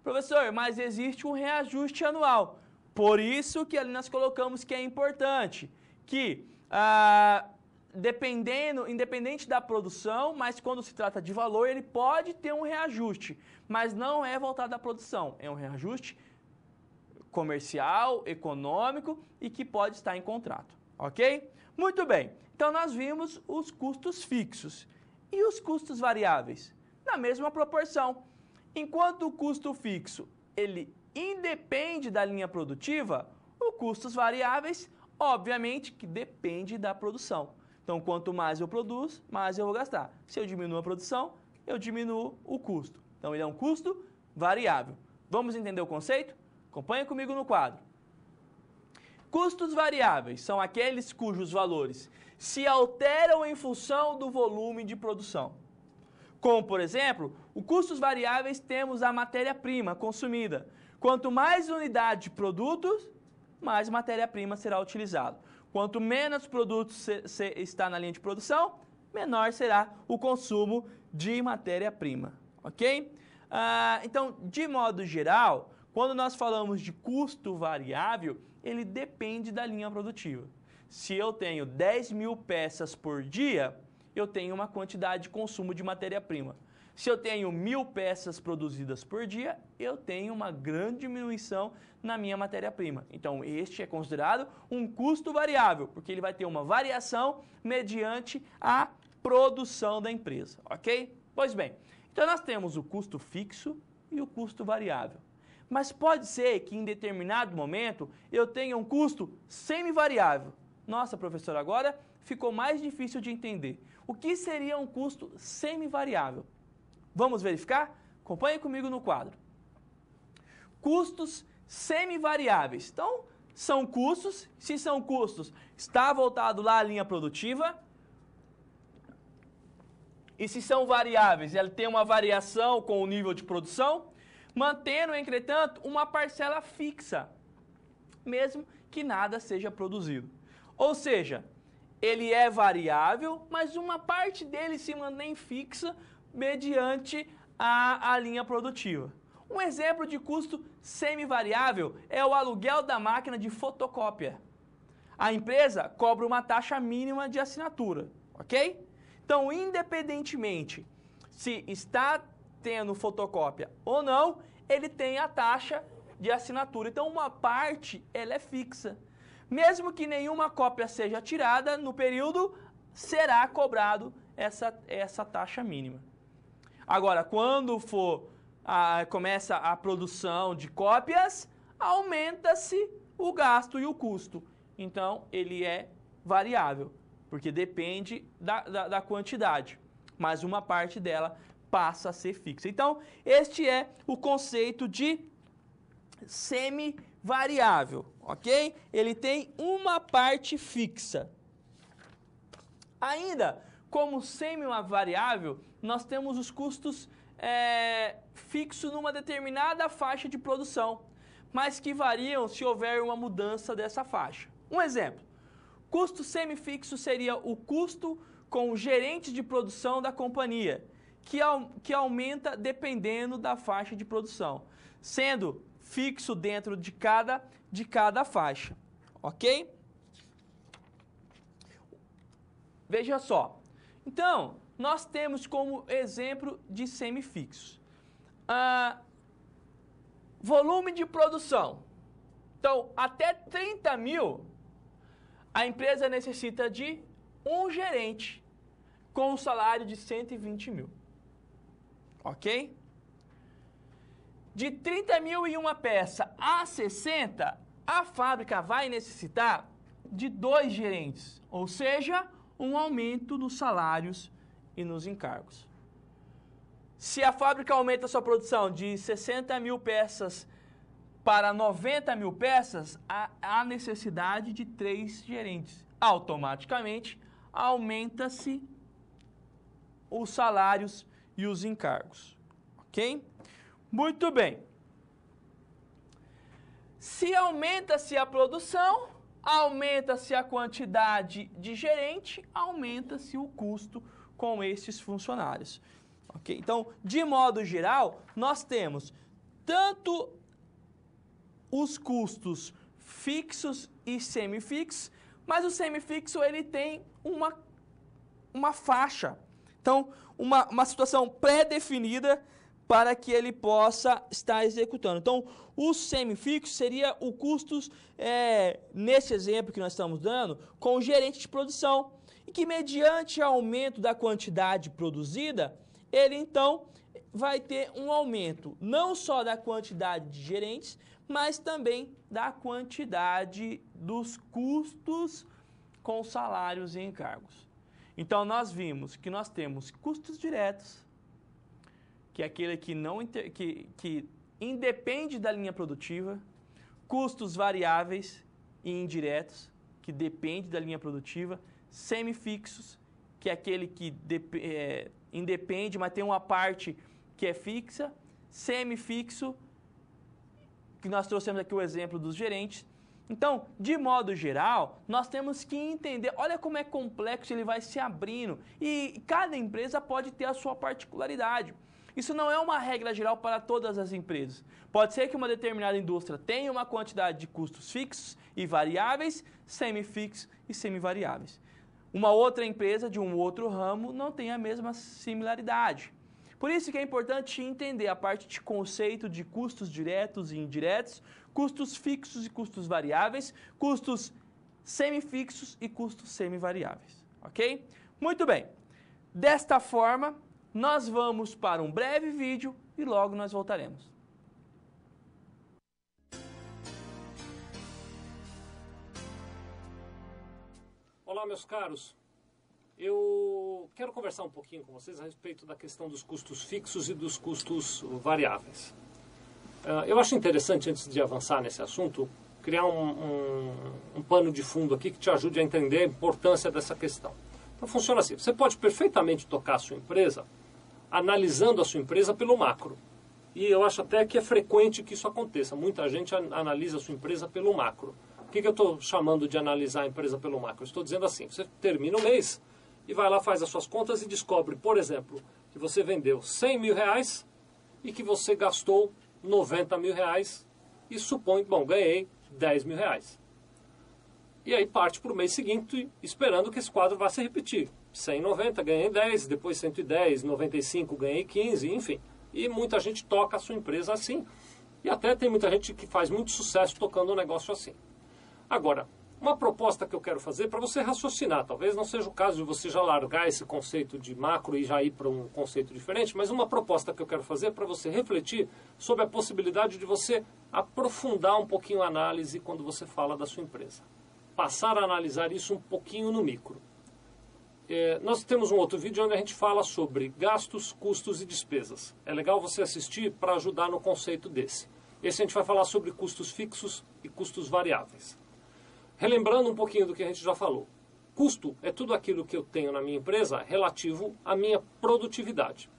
Speaker 1: Professor, mas existe um reajuste anual. Por isso que ali nós colocamos que é importante que, independente da produção, mas quando se trata de valor, ele pode ter um reajuste, mas não é voltado à produção. É um reajuste comercial, econômico e que pode estar em contrato. Ok? Muito bem. Então, nós vimos os custos fixos. E os custos variáveis? Na mesma proporção. Enquanto o custo fixo, ele independe da linha produtiva, os custos variáveis, obviamente, que depende da produção. Então, quanto mais eu produzo, mais eu vou gastar. Se eu diminuo a produção, eu diminuo o custo. Então, ele é um custo variável. Vamos entender o conceito? Acompanhe comigo no quadro. Custos variáveis são aqueles cujos valores se alteram em função do volume de produção. Como, por exemplo, os custos variáveis temos a matéria-prima consumida. Quanto mais unidade de produtos, mais matéria-prima será utilizada. Quanto menos produtos está na linha de produção, menor será o consumo de matéria-prima. Ok? Então, de modo geral, quando nós falamos de custo variável, ele depende da linha produtiva. Se eu tenho 10 mil peças por dia, eu tenho uma quantidade de consumo de matéria-prima. Se eu tenho 1000 peças produzidas por dia, eu tenho uma grande diminuição na minha matéria-prima. Então, este é considerado um custo variável, porque ele vai ter uma variação mediante a produção da empresa, ok? Pois bem, então nós temos o custo fixo e o custo variável. Mas pode ser que em determinado momento eu tenha um custo semivariável. Nossa, professor, agora ficou mais difícil de entender. O que seria um custo semivariável? Vamos verificar? Acompanhe comigo no quadro. Custos semivariáveis. Então, são custos. Se são custos, está voltado lá à linha produtiva. E se são variáveis, ela tem uma variação com o nível de produção, mantendo, entretanto, uma parcela fixa, mesmo que nada seja produzido. Ou seja, ele é variável, mas uma parte dele se mantém fixa mediante a linha produtiva. Um exemplo de custo semivariável é o aluguel da máquina de fotocópia. A empresa cobra uma taxa mínima de assinatura, ok? Então, independentemente se está tendo fotocópia ou não, ele tem a taxa de assinatura. Então, uma parte ela é fixa. Mesmo que nenhuma cópia seja tirada no período, será cobrado essa taxa mínima. Agora, quando começa a produção de cópias, aumenta-se o gasto e o custo. Então, ele é variável, porque depende da quantidade, mas uma parte dela passa a ser fixa. Então, este é o conceito de semivariável, ok? Ele tem uma parte fixa. Ainda, como semivariável, nós temos os custos fixos numa determinada faixa de produção, mas que variam se houver uma mudança dessa faixa. Um exemplo, custo semifixo seria o custo com o gerente de produção da companhia, que aumenta dependendo da faixa de produção, sendo fixo dentro de cada faixa, ok? Veja só. Então, nós temos como exemplo de semifixos. Volume de produção. Então, até 30 mil, a empresa necessita de um gerente com um salário de 120 mil. Ok? De 30 mil e uma peça a 60, a fábrica vai necessitar de 2 gerentes, ou seja, um aumento nos salários e nos encargos. Se a fábrica aumenta sua produção de 60 mil peças para 90 mil peças, há necessidade de 3 gerentes. Automaticamente, aumenta-se os salários e os encargos. Ok? Muito bem. Se aumenta-se a produção, aumenta-se a quantidade de gerente, aumenta-se o custo com esses funcionários. Ok? Então, de modo geral, nós temos tanto os custos fixos e semifixos, mas o semifixo ele tem uma faixa. Então, uma situação pré-definida para que ele possa estar executando. Então, o semifixo seria o custos, nesse exemplo que nós estamos dando, com o gerente de produção, e que mediante aumento da quantidade produzida, ele então vai ter um aumento não só da quantidade de gerentes, mas também da quantidade dos custos com salários e encargos. Então, nós vimos que nós temos custos diretos, que é aquele que independe da linha produtiva, custos variáveis e indiretos, que depende da linha produtiva, semifixos, que é aquele que independe, mas tem uma parte que é fixa, semifixo, que nós trouxemos aqui o exemplo dos gerentes. Então, de modo geral, nós temos que entender, olha como é complexo, ele vai se abrindo, e cada empresa pode ter a sua particularidade. Isso não é uma regra geral para todas as empresas. Pode ser que uma determinada indústria tenha uma quantidade de custos fixos e variáveis, semifixos e semivariáveis. Uma outra empresa de um outro ramo não tem a mesma similaridade. Por isso que é importante entender a parte de conceito de custos diretos e indiretos, custos fixos e custos variáveis, custos semifixos e custos semivariáveis. Ok? Muito bem. Desta forma, nós vamos para um breve vídeo e logo nós voltaremos.
Speaker 3: Olá, meus caros. Eu quero conversar um pouquinho com vocês a respeito da questão dos custos fixos e dos custos variáveis. Eu acho interessante, antes de avançar nesse assunto, criar um pano de fundo aqui que te ajude a entender a importância dessa questão. Então, funciona assim. Você pode perfeitamente tocar a sua empresa analisando a sua empresa pelo macro. E eu acho até que é frequente que isso aconteça. Muita gente analisa a sua empresa pelo macro. O que eu estou chamando de analisar a empresa pelo macro? Eu estou dizendo assim, você termina o mês e vai lá, faz as suas contas e descobre, por exemplo, que você vendeu 100 mil reais e que você gastou 90 mil reais e supõe, bom, ganhei 10 mil reais. E aí parte para o mês seguinte esperando que esse quadro vá se repetir. 190, ganhei 10, depois 110, 95, ganhei 15, enfim. E muita gente toca a sua empresa assim. E até tem muita gente que faz muito sucesso tocando um negócio assim. Agora, uma proposta que eu quero fazer para você raciocinar, talvez não seja o caso de você já largar esse conceito de macro e já ir para um conceito diferente, mas uma proposta que eu quero fazer para você refletir sobre a possibilidade de você aprofundar um pouquinho a análise quando você fala da sua empresa. Passar a analisar isso um pouquinho no micro. Nós temos um outro vídeo onde a gente fala sobre gastos, custos e despesas. É legal você assistir para ajudar no conceito desse. Esse a gente vai falar sobre custos fixos e custos variáveis. Relembrando um pouquinho do que a gente já falou. Custo é tudo aquilo que eu tenho na minha empresa relativo à minha produtividade.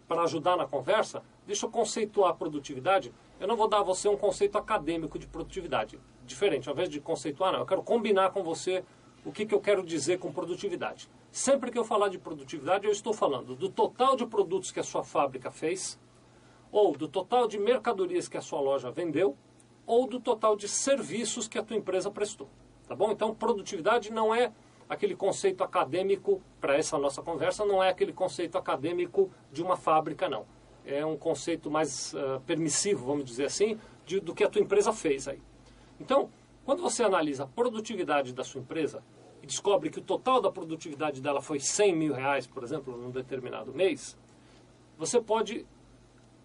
Speaker 3: Para ajudar na conversa, deixa eu conceituar a produtividade. Eu não vou dar a você um conceito acadêmico de produtividade. Diferente, ao invés de conceituar, não. Eu quero combinar com você o que eu quero dizer com produtividade. Sempre que eu falar de produtividade, eu estou falando do total de produtos que a sua fábrica fez, ou do total de mercadorias que a sua loja vendeu, ou do total de serviços que a tua empresa prestou. Tá bom? Então, produtividade não é aquele conceito acadêmico, para essa nossa conversa, não é aquele conceito acadêmico de uma fábrica, não. É um conceito mais permissivo, vamos dizer assim, do que a tua empresa fez aí. Então, quando você analisa a produtividade da sua empresa e descobre que o total da produtividade dela foi 100 mil reais, por exemplo, num determinado mês, você pode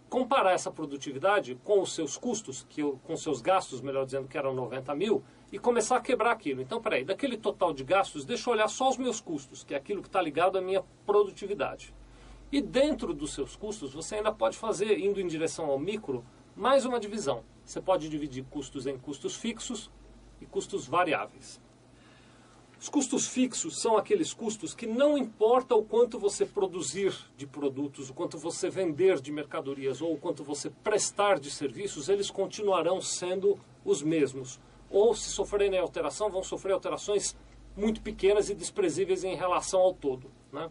Speaker 3: comparar essa produtividade com os seus custos, com os seus gastos, melhor dizendo, que eram 90 mil, e começar a quebrar aquilo. Então, peraí, daquele total de gastos, deixa eu olhar só os meus custos, que é aquilo que está ligado à minha produtividade. E dentro dos seus custos, você ainda pode fazer, indo em direção ao micro, mais uma divisão. Você pode dividir custos em custos fixos e custos variáveis. Os custos fixos são aqueles custos que não importa o quanto você produzir de produtos, o quanto você vender de mercadorias ou o quanto você prestar de serviços, eles continuarão sendo os mesmos. ou se sofrerem alteração, vão sofrer alterações muito pequenas e desprezíveis em relação ao todo, né?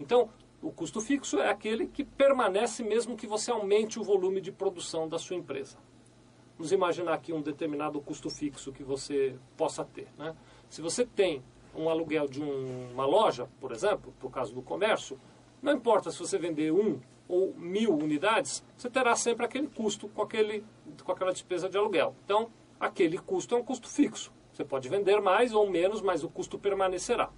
Speaker 3: Então, o custo fixo é aquele que permanece mesmo que você aumente o volume de produção da sua empresa. Vamos imaginar aqui um determinado custo fixo que você possa ter, né? Se você tem um aluguel de uma loja, por exemplo, por causa do comércio, não importa se você vender 1 ou 1000 unidades, você terá sempre aquele custo com aquela despesa de aluguel. Então, aquele custo é um custo fixo. Você pode vender mais ou menos, mas o custo permanecerá.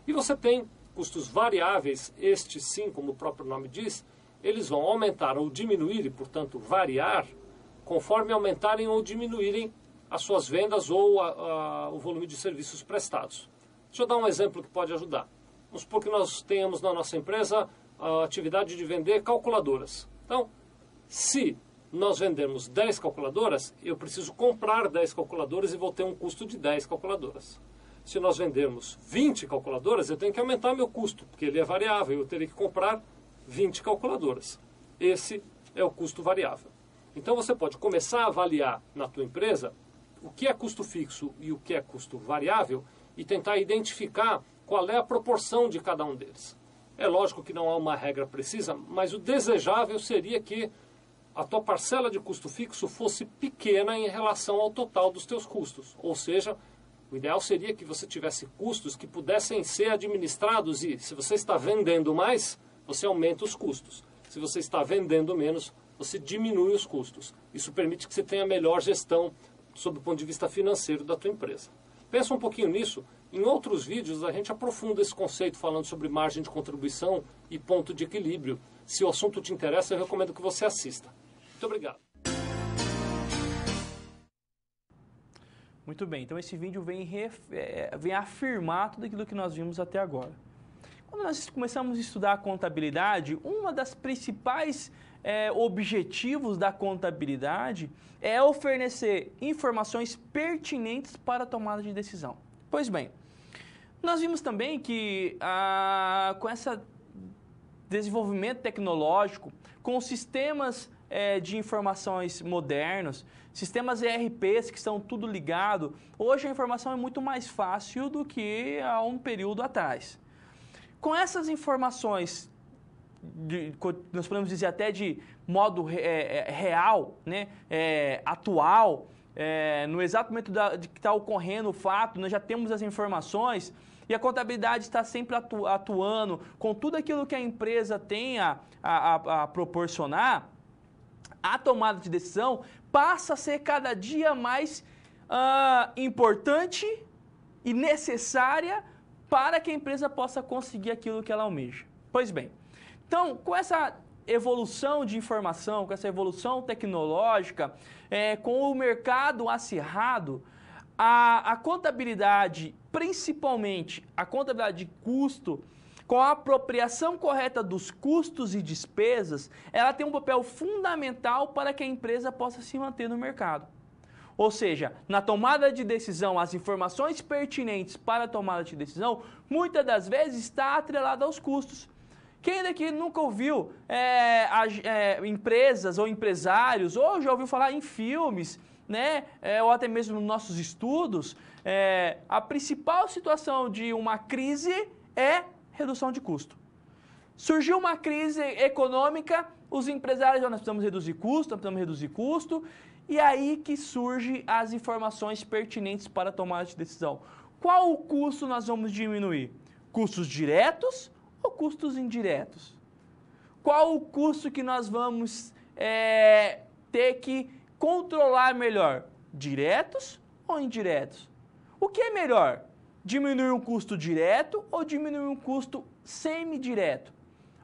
Speaker 3: E você tem custos variáveis, estes sim, como o próprio nome diz, eles vão aumentar ou diminuir, e portanto variar, conforme aumentarem ou diminuírem as suas vendas ou o volume de serviços prestados. Deixa eu dar um exemplo que pode ajudar. Vamos supor que nós tenhamos na nossa empresa a atividade de vender calculadoras. Então, se nós vendermos 10 calculadoras, eu preciso comprar 10 calculadoras e vou ter um custo de 10 calculadoras. Se nós vendermos 20 calculadoras, eu tenho que aumentar meu custo, porque ele é variável, eu teria que comprar 20 calculadoras. Esse é o custo variável. Então você pode começar a avaliar na tua empresa o que é custo fixo e o que é custo variável e tentar identificar qual é a proporção de cada um deles. É lógico que não há uma regra precisa, mas o desejável seria que a tua parcela de custo fixo fosse pequena em relação ao total dos teus custos. Ou seja, o ideal seria que você tivesse custos que pudessem ser administrados e, se você está vendendo mais, você aumenta os custos. Se você está vendendo menos, você diminui os custos. Isso permite que você tenha melhor gestão sob o ponto de vista financeiro da tua empresa. Pensa um pouquinho nisso. Em outros vídeos a gente aprofunda esse conceito falando sobre margem de contribuição e ponto de equilíbrio. Se o assunto te interessa, eu recomendo que você assista. Muito obrigado.
Speaker 1: Muito bem, então esse vídeo vem afirmar tudo aquilo que nós vimos até agora. Quando nós começamos a estudar a contabilidade, uma das principais objetivos da contabilidade é oferecer informações pertinentes para a tomada de decisão. Pois bem, nós vimos também que com esse desenvolvimento tecnológico, com sistemas de informações modernos, sistemas ERPs que estão tudo ligado, hoje a informação é muito mais fácil do que há um período atrás. Com essas informações, nós podemos dizer até de modo real, né, atual, no exato momento de que está ocorrendo o fato, nós já temos as informações e a contabilidade está sempre atuando com tudo aquilo que a empresa tem a proporcionar. A tomada de decisão passa a ser cada dia mais importante e necessária para que a empresa possa conseguir aquilo que ela almeja. Pois bem, então, com essa evolução de informação, com essa evolução tecnológica, com o mercado acirrado, a contabilidade, principalmente a contabilidade de custo, com a apropriação correta dos custos e despesas, ela tem um papel fundamental para que a empresa possa se manter no mercado. Ou seja, na tomada de decisão, as informações pertinentes para a tomada de decisão, muitas das vezes está atrelada aos custos. Quem daqui nunca ouviu empresas ou empresários, ou já ouviu falar em filmes, né, ou até mesmo nos nossos estudos, a principal situação de uma crise é redução de custo. Surgiu uma crise econômica, os empresários, nós precisamos reduzir custo, e aí que surgem as informações pertinentes para a tomada de decisão. Qual o custo nós vamos diminuir? Custos diretos ou custos indiretos? Qual o custo que nós vamos ter que controlar melhor? Diretos ou indiretos? O que é melhor? Diminuir um custo direto ou diminuir um custo semidireto?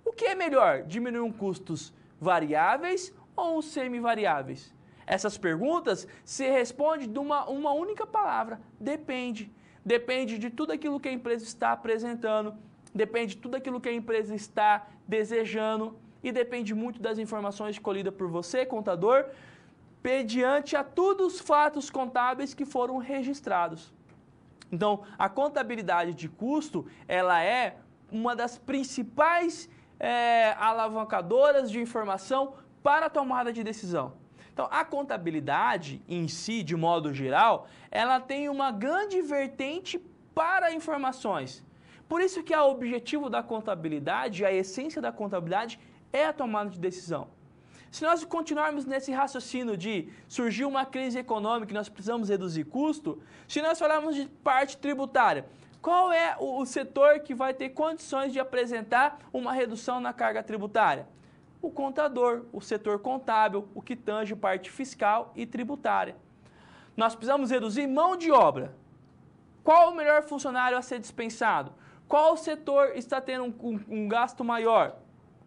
Speaker 1: O que é melhor? Diminuir um custos variáveis ou semivariáveis? Essas perguntas se respondem de uma única palavra: depende. Depende de tudo aquilo que a empresa está apresentando, depende de tudo aquilo que a empresa está desejando e depende muito das informações colhidas por você, contador, mediante a todos os fatos contábeis que foram registrados. Então, a contabilidade de custo, ela é uma das principais alavancadoras de informação para a tomada de decisão. Então, a contabilidade em si, de modo geral, ela tem uma grande vertente para informações. Por isso que o objetivo da contabilidade, a essência da contabilidade é a tomada de decisão. Se nós continuarmos nesse raciocínio de surgir uma crise econômica e nós precisamos reduzir custo, se nós falarmos de parte tributária, qual é o setor que vai ter condições de apresentar uma redução na carga tributária? O contador, o setor contábil, o que tange parte fiscal e tributária. Nós precisamos reduzir mão de obra. Qual o melhor funcionário a ser dispensado? Qual setor está tendo um gasto maior?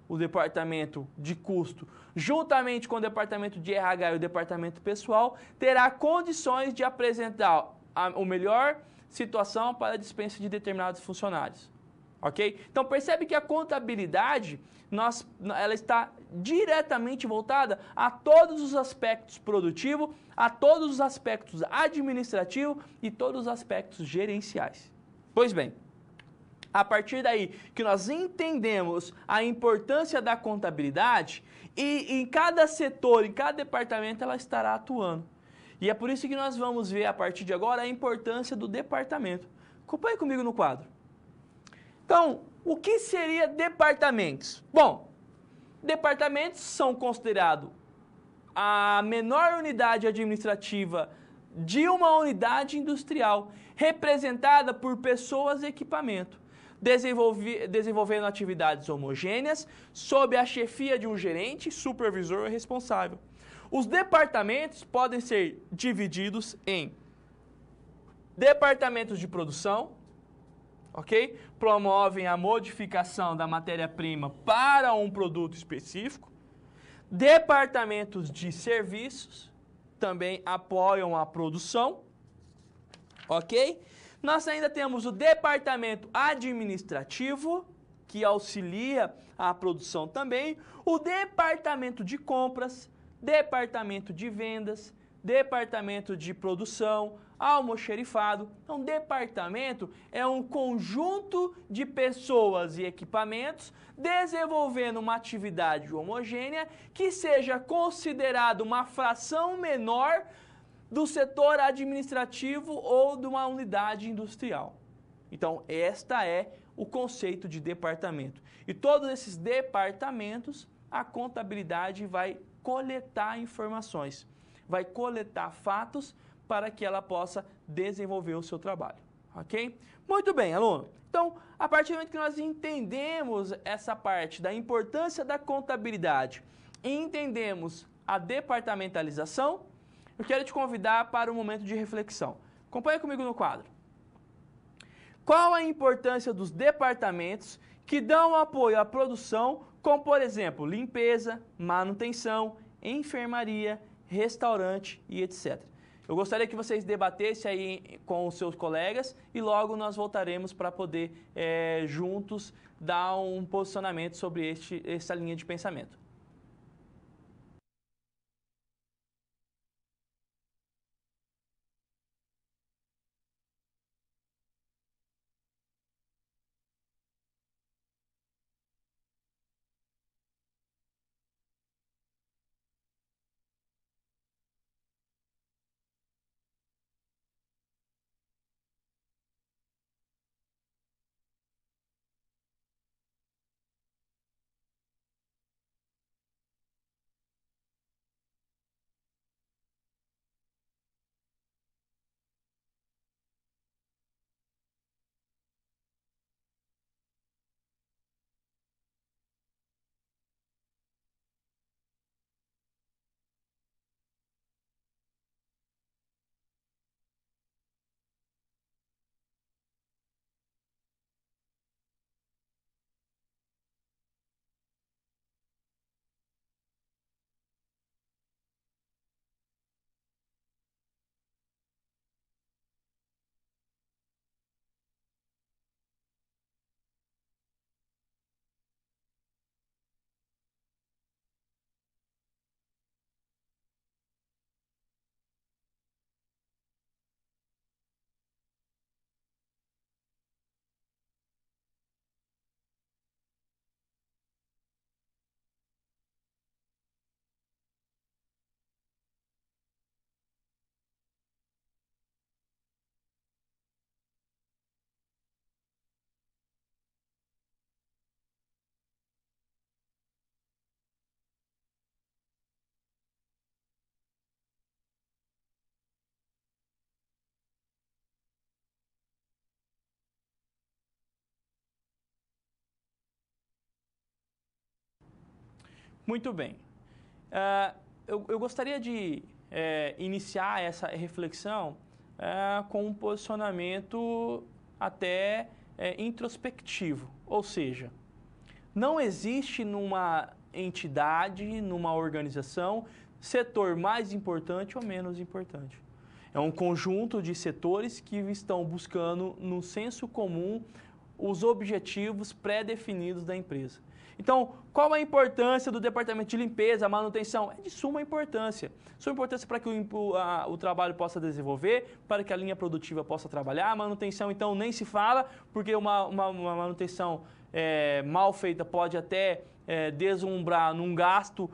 Speaker 1: O departamento de custo, juntamente com o departamento de RH e o departamento pessoal, terá condições de apresentar a melhor situação para a dispensa de determinados funcionários. Ok? Então percebe que a contabilidade, ela está diretamente voltada a todos os aspectos produtivos, a todos os aspectos administrativos e todos os aspectos gerenciais. Pois bem, a partir daí que nós entendemos a importância da contabilidade e em cada setor, em cada departamento ela estará atuando. E é por isso que nós vamos ver a partir de agora a importância do departamento. Acompanhe comigo no quadro. Então, o que seria departamentos? Bom, departamentos são considerados a menor unidade administrativa de uma unidade industrial, representada por pessoas e equipamento, desenvolvendo atividades homogêneas, sob a chefia de um gerente, supervisor ou responsável. Os departamentos podem ser divididos em departamentos de produção, ok? Promovem a modificação da matéria-prima para um produto específico. Departamentos de serviços também apoiam a produção, ok? Nós ainda temos o departamento administrativo, que auxilia a produção também, o departamento de compras, departamento de vendas, departamento de produção, almoxerifado. Então, departamento é um conjunto de pessoas e equipamentos desenvolvendo uma atividade homogênea que seja considerado uma fração menor do setor administrativo ou de uma unidade industrial. Então, esta é o conceito de departamento. E todos esses departamentos, a contabilidade vai coletar informações, vai coletar fatos para que ela possa desenvolver o seu trabalho, ok? Muito bem, aluno. Então, a partir do momento que nós entendemos essa parte da importância da contabilidade e entendemos a departamentalização, eu quero te convidar para um momento de reflexão. Acompanhe comigo no quadro. Qual a importância dos departamentos que dão apoio à produção, como, por exemplo, limpeza, manutenção, enfermaria, restaurante e etc. Eu gostaria que vocês debatessem aí com os seus colegas e logo nós voltaremos para poder, juntos, dar um posicionamento sobre essa linha de pensamento. Muito bem. Eu gostaria de iniciar essa reflexão com um posicionamento até introspectivo. Ou seja, não existe numa entidade, numa organização, setor mais importante ou menos importante. É um conjunto de setores que estão buscando, no senso comum, os objetivos pré-definidos da empresa. Então, qual a importância do departamento de limpeza, manutenção? É de suma importância. Suma importância para que o trabalho possa desenvolver, para que a linha produtiva possa trabalhar. A manutenção, então, nem se fala, porque uma manutenção mal feita pode até deslumbrar num gasto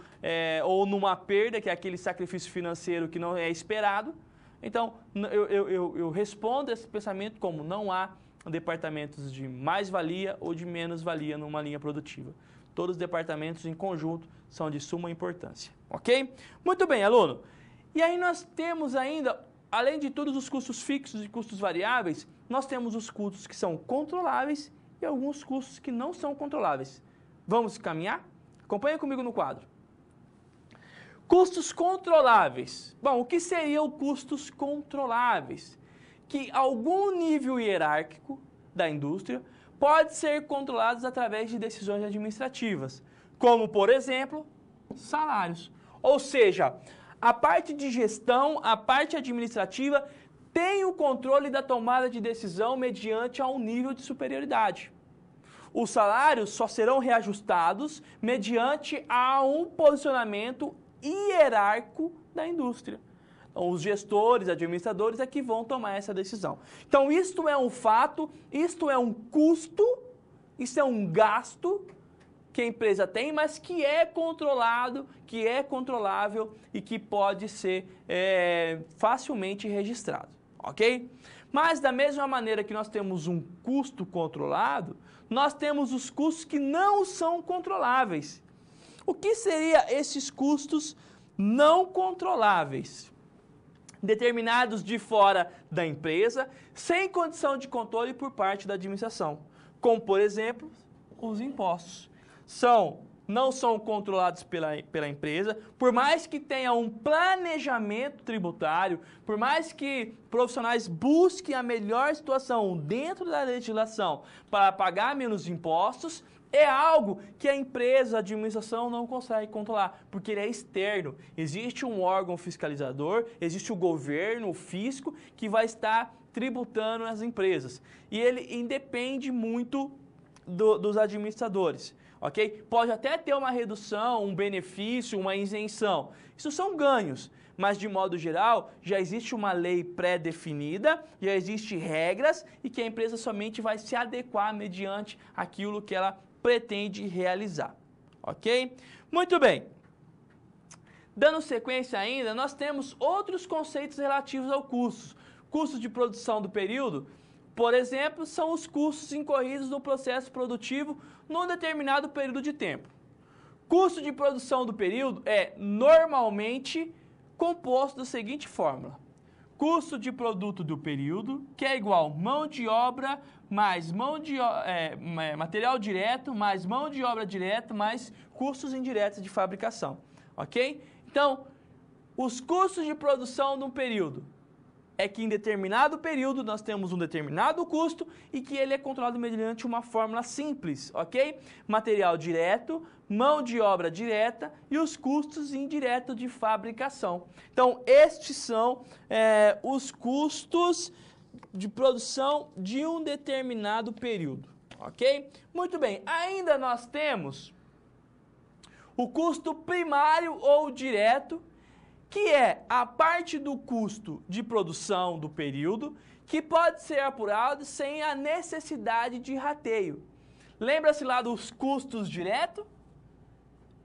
Speaker 1: ou numa perda, que é aquele sacrifício financeiro que não é esperado. Então, eu respondo esse pensamento como não há departamentos de mais-valia ou de menos-valia numa linha produtiva. Todos os departamentos em conjunto são de suma importância, ok? Muito bem, aluno. E aí nós temos ainda, além de todos os custos fixos e custos variáveis, nós temos os custos que são controláveis e alguns custos que não são controláveis. Vamos caminhar? Acompanhe comigo no quadro. Custos controláveis. Bom, o que seriam custos controláveis? Que algum nível hierárquico da indústria pode ser controlado através de decisões administrativas, como, por exemplo, salários. Ou seja, a parte de gestão, a parte administrativa, tem o controle da tomada de decisão mediante a um nível de superioridade. Os salários só serão reajustados mediante a um posicionamento hierárquico da indústria. Então, os gestores, administradores é que vão tomar essa decisão. Então, isto é um fato, isto é um custo, isso é um gasto que a empresa tem, mas que é controlado, que é controlável e que pode ser facilmente registrado, ok? Mas, da mesma maneira que nós temos um custo controlado, nós temos os custos que não são controláveis. O que seriam esses custos não controláveis? Determinados de fora da empresa, sem condição de controle por parte da administração, como, por exemplo, os impostos. Não são controlados pela empresa, por mais que tenha um planejamento tributário, por mais que profissionais busquem a melhor situação dentro da legislação para pagar menos impostos, é algo que a empresa, a administração não consegue controlar, porque ele é externo. Existe um órgão fiscalizador, existe o governo, o fisco, que vai estar tributando as empresas. E ele independe muito dos administradores, ok? Pode até ter uma redução, um benefício, uma isenção. Isso são ganhos. Mas, de modo geral, já existe uma lei pré-definida, já existem regras e que a empresa somente vai se adequar mediante aquilo que ela pretende realizar, ok? Muito bem. Dando sequência ainda, nós temos outros conceitos relativos ao custo. Custos de produção do período, por exemplo, são os custos incorridos no processo produtivo num determinado período de tempo. Custo de produção do período é normalmente composto da seguinte fórmula: custo de produto do período, que é igual mão de obra mais material direto, mais mão de obra direta, mais custos indiretos de fabricação, ok? Então, os custos de produção de um período é que em determinado período nós temos um determinado custo e que ele é controlado mediante uma fórmula simples, ok? Material direto, mão de obra direta e os custos indiretos de fabricação. Então, estes são os custos de produção de um determinado período, ok? Muito bem, ainda nós temos o custo primário ou direto, que é a parte do custo de produção do período que pode ser apurado sem a necessidade de rateio. Lembra-se lá dos custos diretos?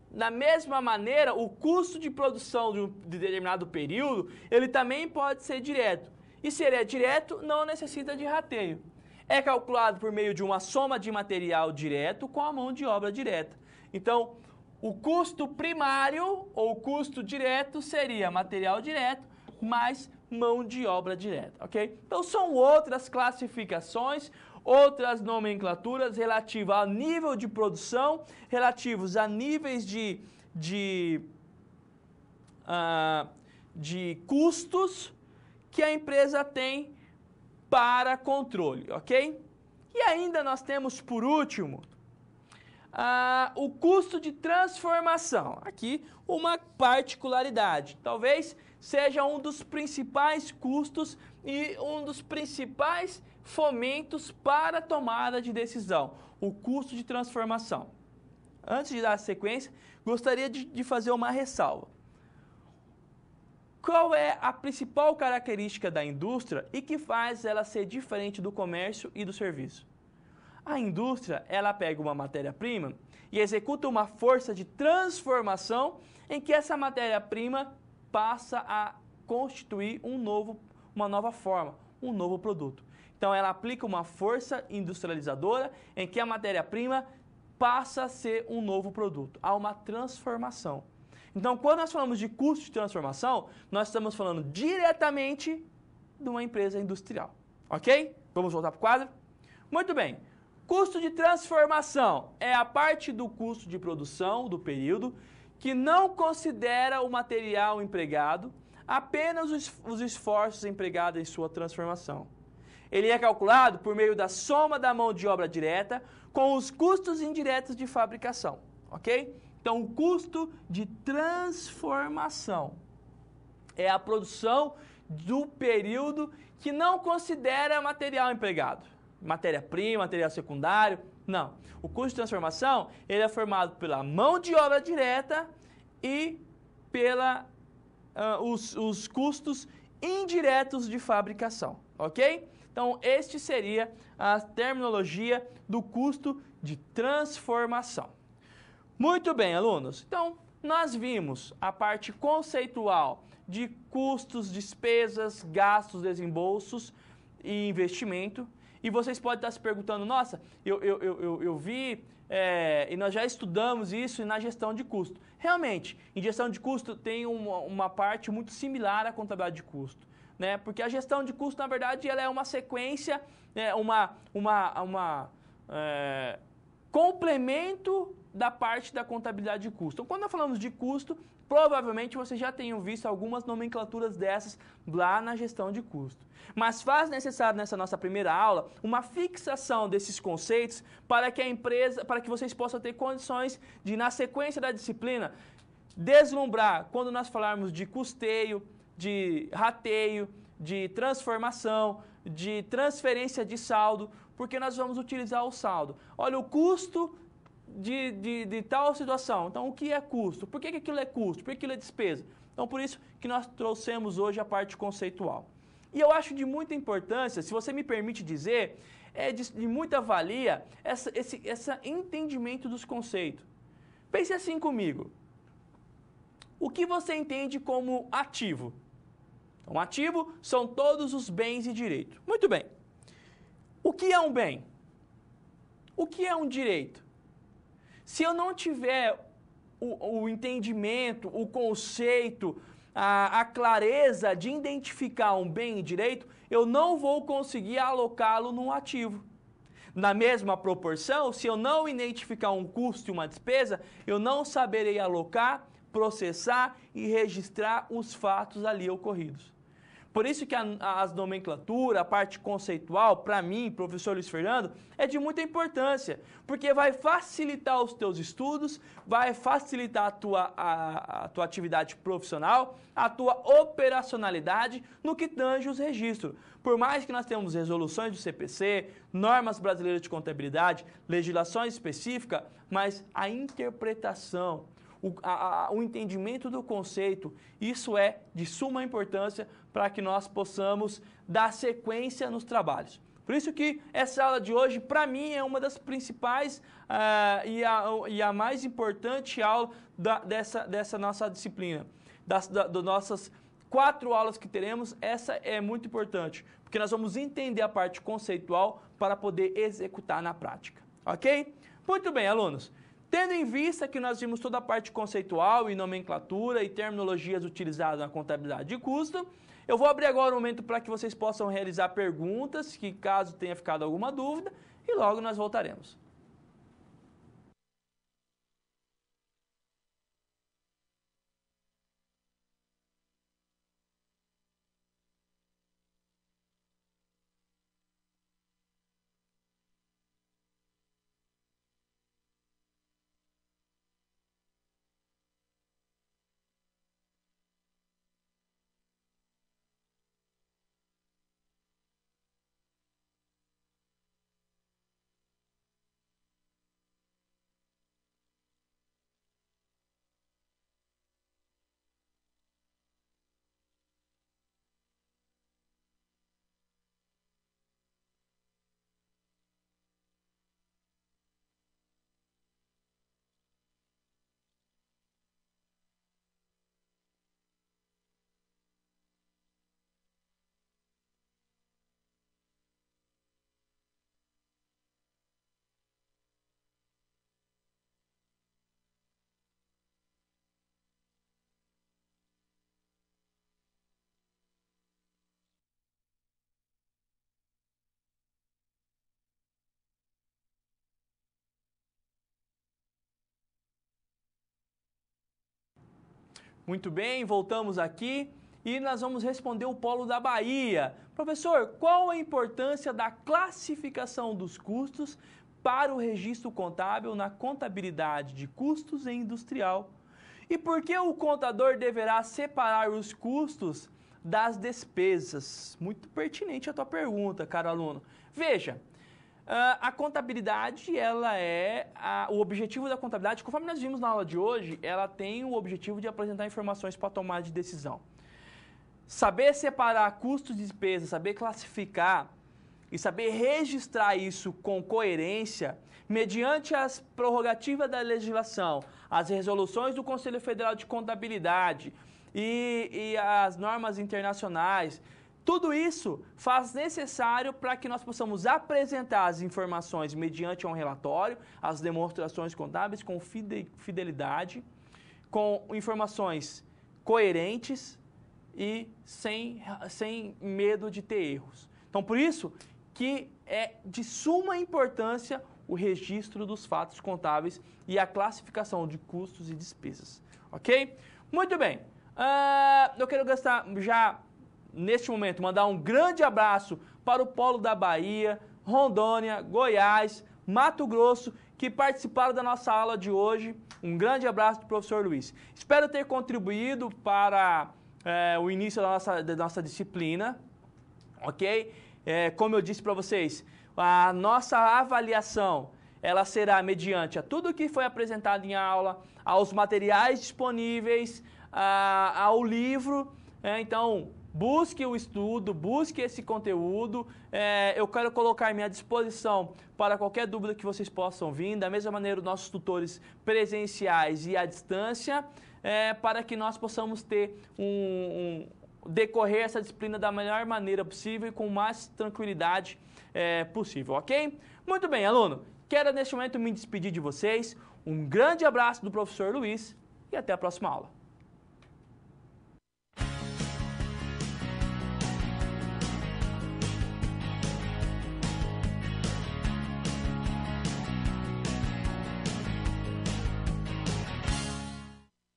Speaker 1: Da mesma maneira, o custo de produção de determinado período, ele também pode ser direto. E se ele é direto, não necessita de rateio. É calculado por meio de uma soma de material direto com a mão de obra direta. Então, o custo primário ou custo direto seria material direto mais mão de obra direta, ok? Então, são outras classificações, outras nomenclaturas relativas ao nível de produção, relativos a níveis de de custos que a empresa tem para controle, ok? E ainda nós temos, por último, o custo de transformação. Aqui, uma particularidade. Talvez seja um dos principais custos e um dos principais fomentos para a tomada de decisão. O custo de transformação. Antes de dar a sequência, gostaria de fazer uma ressalva. Qual é a principal característica da indústria e que faz ela ser diferente do comércio e do serviço? A indústria, ela pega uma matéria-prima e executa uma força de transformação em que essa matéria-prima passa a constituir uma nova forma, um novo produto. Então, ela aplica uma força industrializadora em que a matéria-prima passa a ser um novo produto. Há uma transformação. Então, quando nós falamos de custo de transformação, nós estamos falando diretamente de uma empresa industrial. Ok? Vamos voltar para o quadro? Muito bem. Custo de transformação é a parte do custo de produção do período que não considera o material empregado, apenas os esforços empregados em sua transformação. Ele é calculado por meio da soma da mão de obra direta com os custos indiretos de fabricação. Ok? Então, o custo de transformação é a produção do período que não considera material empregado. Matéria-prima, material secundário, não. O custo de transformação ele é formado pela mão de obra direta e os custos indiretos de fabricação, ok? Então, este seria a terminologia do custo de transformação. Muito bem, alunos. Então, nós vimos a parte conceitual de custos, despesas, gastos, desembolsos e investimento. E vocês podem estar se perguntando, nossa, eu vi e nós já estudamos isso na gestão de custo. Realmente, em gestão de custo tem uma parte muito similar à contabilidade de custo. Né? Porque a gestão de custo, na verdade, ela é uma sequência, complemento da parte da contabilidade de custo. Então, quando nós falamos de custo, provavelmente vocês já tenham visto algumas nomenclaturas dessas lá na gestão de custo. Mas faz necessário nessa nossa primeira aula uma fixação desses conceitos para que vocês possam ter condições de, na sequência da disciplina, deslumbrar quando nós falarmos de custeio, de rateio, de transformação, de transferência de saldo, porque nós vamos utilizar o saldo. Olha, o custo de tal situação. Então, o que é custo? Por que aquilo é custo? Por que aquilo é despesa? Então, por isso que nós trouxemos hoje a parte conceitual. E eu acho de muita importância, se você me permite dizer, de muita valia esse entendimento dos conceitos. Pense assim comigo. O que você entende como ativo? Então, ativo são todos os bens e direitos. Muito bem. O que é um bem? O que é um direito? Se eu não tiver o entendimento, o conceito, a clareza de identificar um bem e direito, eu não vou conseguir alocá-lo num ativo. Na mesma proporção, se eu não identificar um custo e uma despesa, eu não saberei alocar, processar e registrar os fatos ali ocorridos. Por isso que as nomenclaturas, a parte conceitual, para mim, professor Luiz Fernando, é de muita importância, porque vai facilitar os teus estudos, vai facilitar a tua atividade profissional, a tua operacionalidade no que tange os registros. Por mais que nós tenhamos resoluções do CPC, normas brasileiras de contabilidade, legislações específicas, mas a interpretação, o entendimento do conceito, isso é de suma importância para que nós possamos dar sequência nos trabalhos. Por isso que essa aula de hoje, para mim, é uma das principais e a mais importante aula dessa nossa disciplina. Das nossas 4 aulas que teremos, essa é muito importante, porque nós vamos entender a parte conceitual para poder executar na prática. Ok? Muito bem, alunos. Tendo em vista que nós vimos toda a parte conceitual e nomenclatura e terminologias utilizadas na contabilidade de custo, eu vou abrir agora um momento para que vocês possam realizar perguntas, que caso tenha ficado alguma dúvida, e logo nós voltaremos. Muito bem, voltamos aqui e nós vamos responder o Polo da Bahia. Professor, qual a importância da classificação dos custos para o registro contábil na contabilidade de custos em industrial? E por que o contador deverá separar os custos das despesas? Muito pertinente a tua pergunta, caro aluno. Veja, a contabilidade, o objetivo da contabilidade, conforme nós vimos na aula de hoje, ela tem o objetivo de apresentar informações para tomar de decisão. Saber separar custos e despesas, saber classificar e saber registrar isso com coerência, mediante as prerrogativas da legislação, as resoluções do Conselho Federal de Contabilidade e as normas internacionais, tudo isso faz necessário para que nós possamos apresentar as informações mediante um relatório, as demonstrações contábeis com fidelidade, com informações coerentes e sem medo de ter erros. Então, por isso que é de suma importância o registro dos fatos contábeis e a classificação de custos e despesas. Ok? Muito bem. Eu quero neste momento, mandar um grande abraço para o Polo da Bahia, Rondônia, Goiás, Mato Grosso, que participaram da nossa aula de hoje. Um grande abraço do professor Luiz. Espero ter contribuído para o início da nossa disciplina, ok? Como eu disse para vocês, a nossa avaliação, ela será mediante a tudo que foi apresentado em aula, aos materiais disponíveis, ao livro, então, busque o estudo, busque esse conteúdo. Eu quero colocar à minha disposição para qualquer dúvida que vocês possam vir. Da mesma maneira, os nossos tutores presenciais e à distância, para que nós possamos ter decorrer essa disciplina da melhor maneira possível e com mais tranquilidade possível, ok? Muito bem, aluno. Quero neste momento me despedir de vocês. Um grande abraço do professor Luiz e até a próxima aula.